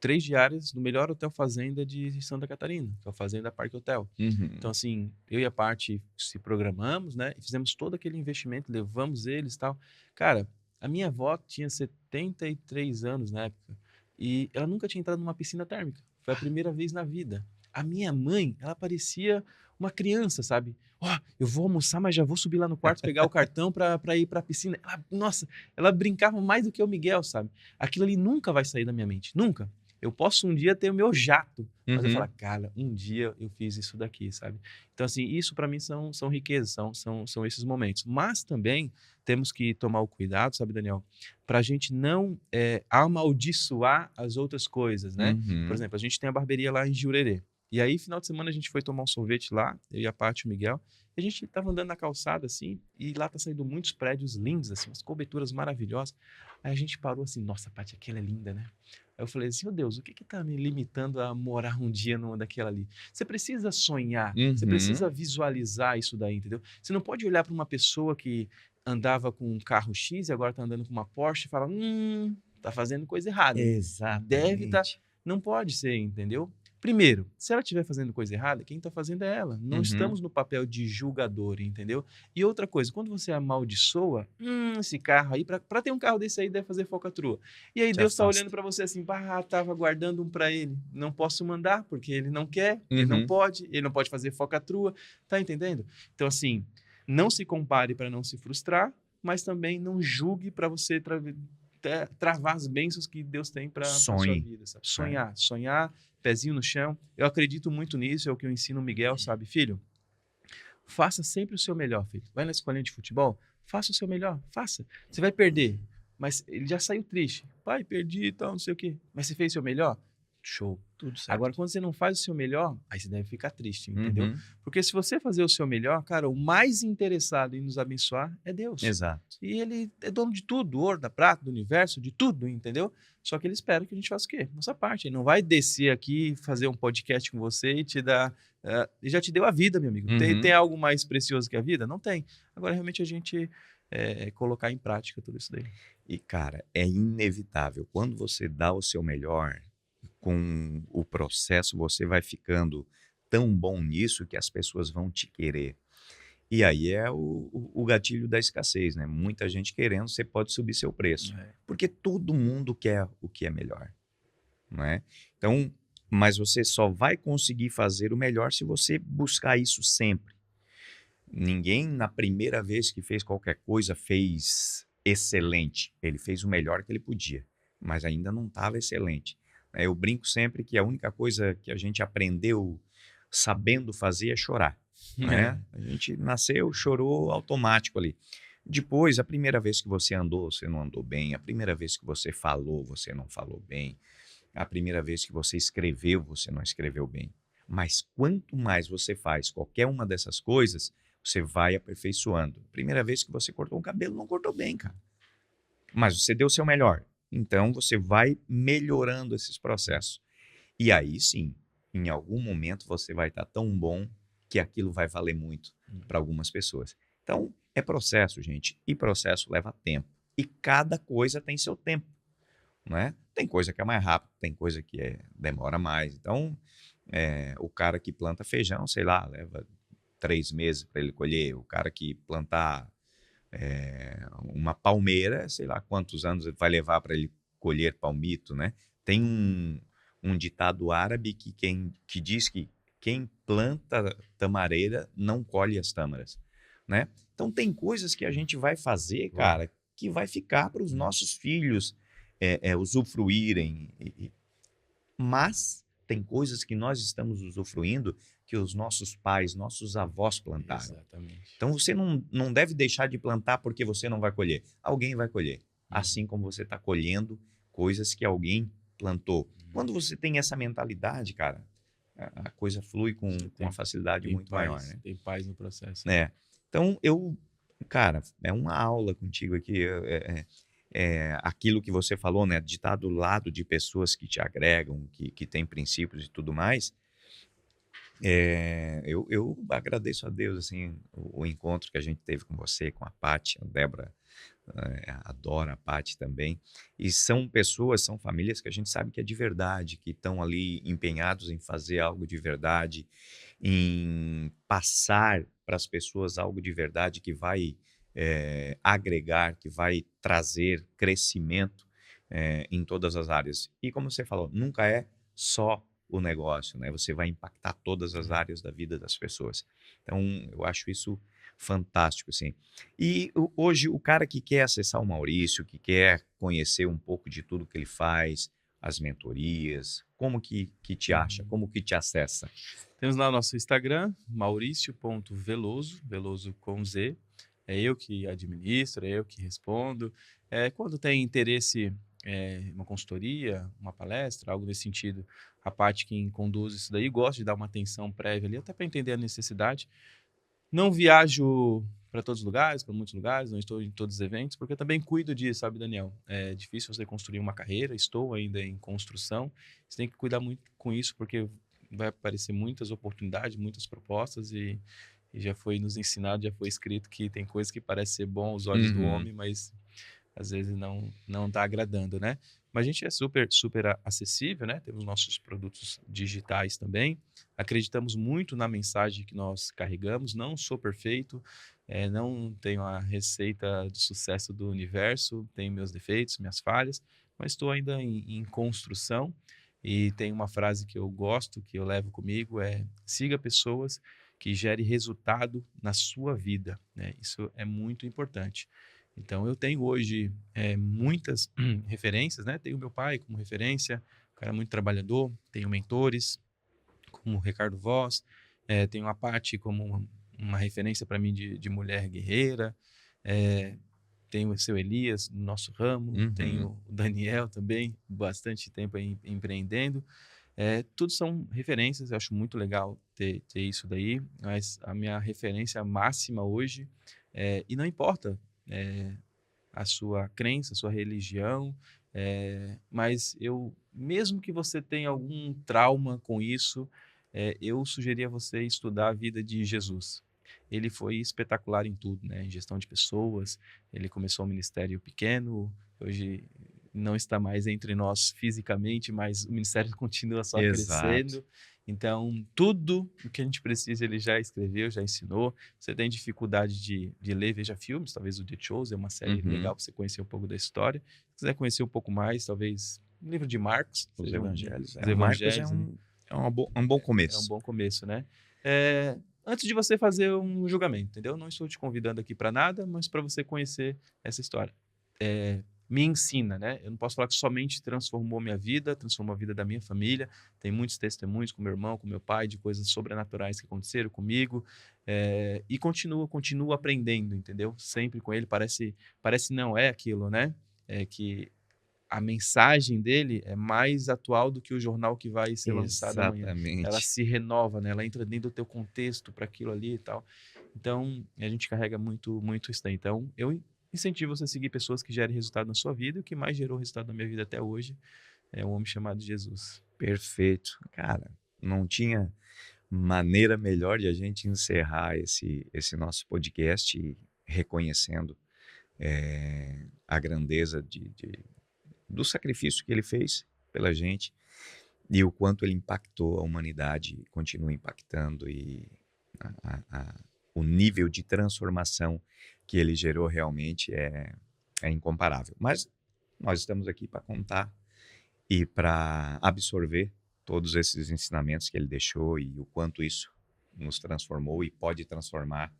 3 diárias no melhor hotel fazenda de Santa Catarina, que é o Fazenda Parque Hotel. Então, Uhum. assim, eu e a parte se programamos, né, e fizemos todo aquele investimento, levamos eles e tal. Cara, a minha avó tinha 73 anos na época, e ela nunca tinha entrado numa piscina térmica. Foi a primeira vez na vida. A minha mãe, ela parecia uma criança, sabe? Ó, eu vou almoçar, mas já vou subir lá no quarto pegar o cartão para ir para a piscina. Nossa, ela brincava mais do que o Miguel, sabe? Aquilo ali nunca vai sair da minha mente, nunca. Eu posso um dia ter o meu jato, mas eu Uhum. falar, cara, um dia eu fiz isso daqui, sabe? Então, assim, isso para mim são riquezas, são esses momentos. Mas também temos que tomar o cuidado, sabe, Daniel, para a gente não amaldiçoar as outras coisas, né? Por Uhum. exemplo, a gente tem a barbearia lá em Jurerê. E aí, final de semana, a gente foi tomar um sorvete lá, eu e a Paty e o Miguel. E a gente tava andando na calçada, assim, e lá tá saindo muitos prédios lindos, assim, umas coberturas maravilhosas. Aí a gente parou assim, nossa, Paty, aquela é linda, né? Aí eu falei assim, meu Deus, o que que tá me limitando a morar um dia numa daquela ali? Você precisa sonhar, você Uhum. precisa visualizar isso daí, entendeu? Você não pode olhar para uma pessoa que andava com um carro X e agora tá andando com uma Porsche e falar, tá fazendo coisa errada, hein? Deve estar... Exatamente. Não pode ser, entendeu? Primeiro, se ela estiver fazendo coisa errada, quem está fazendo é ela. Não Uhum. estamos no papel de julgador, entendeu? E outra coisa, quando você amaldiçoa, esse carro aí, para ter um carro desse aí, deve fazer focatrua. E aí Te Deus está olhando afasta. para você assim, estava guardando um para ele. Não posso mandar, porque ele não quer, Uhum. ele não pode fazer focatrua. Tá entendendo? Então, assim, não se compare para não se frustrar, mas também não julgue para você travar as bênçãos que Deus tem para a sua Sonhe. vida, sabe? Né? Sonhar, pezinho no chão. Eu acredito muito nisso, é o que eu ensino o Miguel, sabe? Filho, faça sempre o seu melhor, filho. Vai na escolinha de futebol, faça o seu melhor, faça. Você vai perder, mas ele já saiu triste. Pai, perdi e tal, não sei o quê. Mas você fez o seu melhor? Show. Tudo certo. Agora, quando você não faz o seu melhor, aí você deve ficar triste, entendeu? Uhum. Porque se você fazer o seu melhor, cara, o mais interessado em nos abençoar é Deus. Exato. E ele é dono de tudo, do ouro, da prata, do universo, de tudo, entendeu? Só que ele espera que a gente faça o quê? Nossa parte. Ele não vai descer aqui, fazer um podcast com você e te dar... ele já te deu a vida, meu amigo. Uhum. Tem algo mais precioso que a vida? Não tem. Agora, realmente, a gente colocar em prática tudo isso daí. E, cara, é inevitável. Quando você dá o seu melhor, com o processo, você vai ficando tão bom nisso que as pessoas vão te querer. E aí é o gatilho da escassez, né? Muita gente querendo, você pode subir seu preço. Porque todo mundo quer o que é melhor, não é? Então, mas você só vai conseguir fazer o melhor se você buscar isso sempre. Ninguém, na primeira vez que fez qualquer coisa, fez excelente. Ele fez o melhor que ele podia, mas ainda não estava excelente. Eu brinco sempre que a única coisa que a gente aprendeu sabendo fazer é chorar. Né? A gente nasceu, chorou automático ali. Depois, a primeira vez que você andou, você não andou bem. A primeira vez que você falou, você não falou bem. A primeira vez que você escreveu, você não escreveu bem. Mas quanto mais você faz qualquer uma dessas coisas, você vai aperfeiçoando. Primeira vez que você cortou o cabelo, não cortou bem, cara. Mas você deu o seu melhor. Então, você vai melhorando esses processos. E aí, sim, em algum momento você vai estar tão bom que aquilo vai valer muito para algumas pessoas. Então, é processo, gente. E processo leva tempo. E cada coisa tem seu tempo, né? Tem coisa que é mais rápido, tem coisa que demora mais. Então, o cara que planta feijão, sei lá, leva 3 meses para ele colher. O cara que plantar uma palmeira, sei lá quantos anos vai levar para ele colher palmito, né? Tem um ditado árabe que diz que quem planta tamareira não colhe as tâmaras, né? Então tem coisas que a gente vai fazer, cara, que vai ficar para os nossos filhos usufruírem. Mas tem coisas que nós estamos usufruindo que os nossos pais, nossos avós plantaram. Exatamente. Então você não deve deixar de plantar porque você não vai colher. Alguém vai colher. Assim como você está colhendo coisas que alguém plantou. Quando você tem essa mentalidade, cara, a coisa flui com uma facilidade muito maior. Né? Tem paz no processo. Então, cara, é uma aula contigo aqui. Aquilo que você falou, né, de estar do lado de pessoas que te agregam, que têm princípios e tudo mais. Eu agradeço a Deus assim, o encontro que a gente teve com você, com a Paty, a Débora adora a Paty também, e são pessoas, são famílias que a gente sabe que é de verdade, que estão ali empenhados em fazer algo de verdade, em passar para as pessoas algo de verdade que vai agregar, que vai trazer crescimento em todas as áreas. E como você falou, nunca é só o negócio, né? Você vai impactar todas as áreas da vida das pessoas. Então, eu acho isso fantástico, assim. E hoje, o cara que quer acessar o Maurício, que quer conhecer um pouco de tudo que ele faz, as mentorias, como que te acha? Como que te acessa? Temos lá o nosso Instagram, mauricio.veloso, Veloso com Z. É eu que administro, é eu que respondo. Quando tem interesse uma consultoria, uma palestra, algo nesse sentido, a parte quem conduz isso daí gosta de dar uma atenção prévia ali, até para entender a necessidade. Não viajo para todos os lugares, para muitos lugares, não estou em todos os eventos, porque eu também cuido disso, sabe, Daniel? É difícil você construir uma carreira, estou ainda em construção, você tem que cuidar muito com isso, porque vai aparecer muitas oportunidades, muitas propostas e já foi nos ensinado, já foi escrito que tem coisa que parece ser bom aos olhos do homem, mas às vezes não está agradando, né? Mas a gente é super acessível, né? Temos nossos produtos digitais também. Acreditamos muito na mensagem que nós carregamos. Não sou perfeito, não tenho a receita do sucesso do universo, tenho meus defeitos, minhas falhas, mas estou ainda em construção. E tem uma frase que eu gosto, que eu levo comigo, siga pessoas que gerem resultado na sua vida, né? Isso é muito importante. Então, eu tenho hoje muitas referências, né? Tenho meu pai como referência, um cara muito trabalhador. Tenho mentores, como o Ricardo Voss. Tenho a Paty como uma referência para mim de mulher guerreira. Tem o seu Elias no nosso ramo, tem Uhum. o Daniel também, bastante tempo aí empreendendo. Tudo são referências, eu acho muito legal ter isso daí, mas a minha referência máxima hoje, e não importa a sua crença, a sua religião, mas mesmo que você tenha algum trauma com isso, eu sugeria você estudar a vida de Jesus. Ele foi espetacular em tudo, né? Em gestão de pessoas, ele começou um ministério pequeno, hoje não está mais entre nós fisicamente, mas o ministério continua só Exato. crescendo. Então, tudo o que a gente precisa ele já escreveu, já ensinou. Você tem dificuldade de ler, veja filmes, talvez o The Chosen é uma série Uhum. legal para você conhecer um pouco da história. Se quiser conhecer um pouco mais, talvez o livro de Marcos, Os seja evangelhos. os Marcos evangelhos ali, um bom é um começo. bom começo, né? Antes de você fazer um julgamento, entendeu? Não estou te convidando aqui para nada, mas para você conhecer essa história. Me ensina, né? Eu não posso falar que somente transformou minha vida, transformou a vida da minha família. Tem muitos testemunhos com meu irmão, com meu pai, de coisas sobrenaturais que aconteceram comigo. E continuo aprendendo, entendeu? Sempre com ele. Parece não é aquilo, né? É que a mensagem dele é mais atual do que o jornal que vai ser lançado amanhã. Ela Exatamente. se renova, né? Ela entra dentro do teu contexto para aquilo ali e tal. Então, a gente carrega muito isso daí. Então, eu incentivo você a seguir pessoas que gerem resultado na sua vida. E o que mais gerou resultado na minha vida até hoje é um homem chamado Jesus. Perfeito. Cara, não tinha maneira melhor de a gente encerrar esse nosso podcast reconhecendo a grandeza do sacrifício que ele fez pela gente e o quanto ele impactou a humanidade e continua impactando e o nível de transformação que ele gerou realmente é incomparável. Mas nós estamos aqui para contar e para absorver todos esses ensinamentos que ele deixou e o quanto isso nos transformou e pode transformar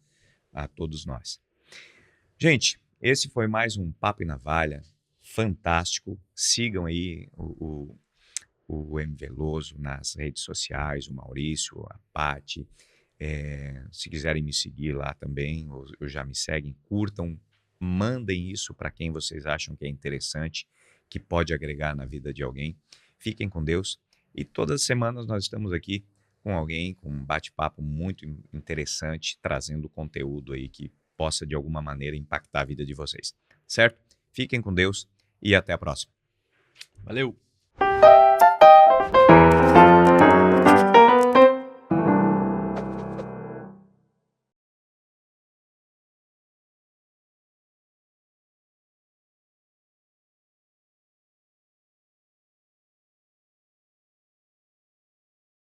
a todos nós. Gente, esse foi mais um Papo e Navalha, fantástico. Sigam aí o M. Veloso nas redes sociais, o Maurício, a Paty. Se quiserem me seguir lá também, ou já me seguem, curtam, mandem isso para quem vocês acham que é interessante, que pode agregar na vida de alguém. Fiquem com Deus e todas as semanas nós estamos aqui com alguém, com um bate-papo muito interessante, trazendo conteúdo aí que possa de alguma maneira impactar a vida de vocês, certo? Fiquem com Deus e até a próxima. Valeu!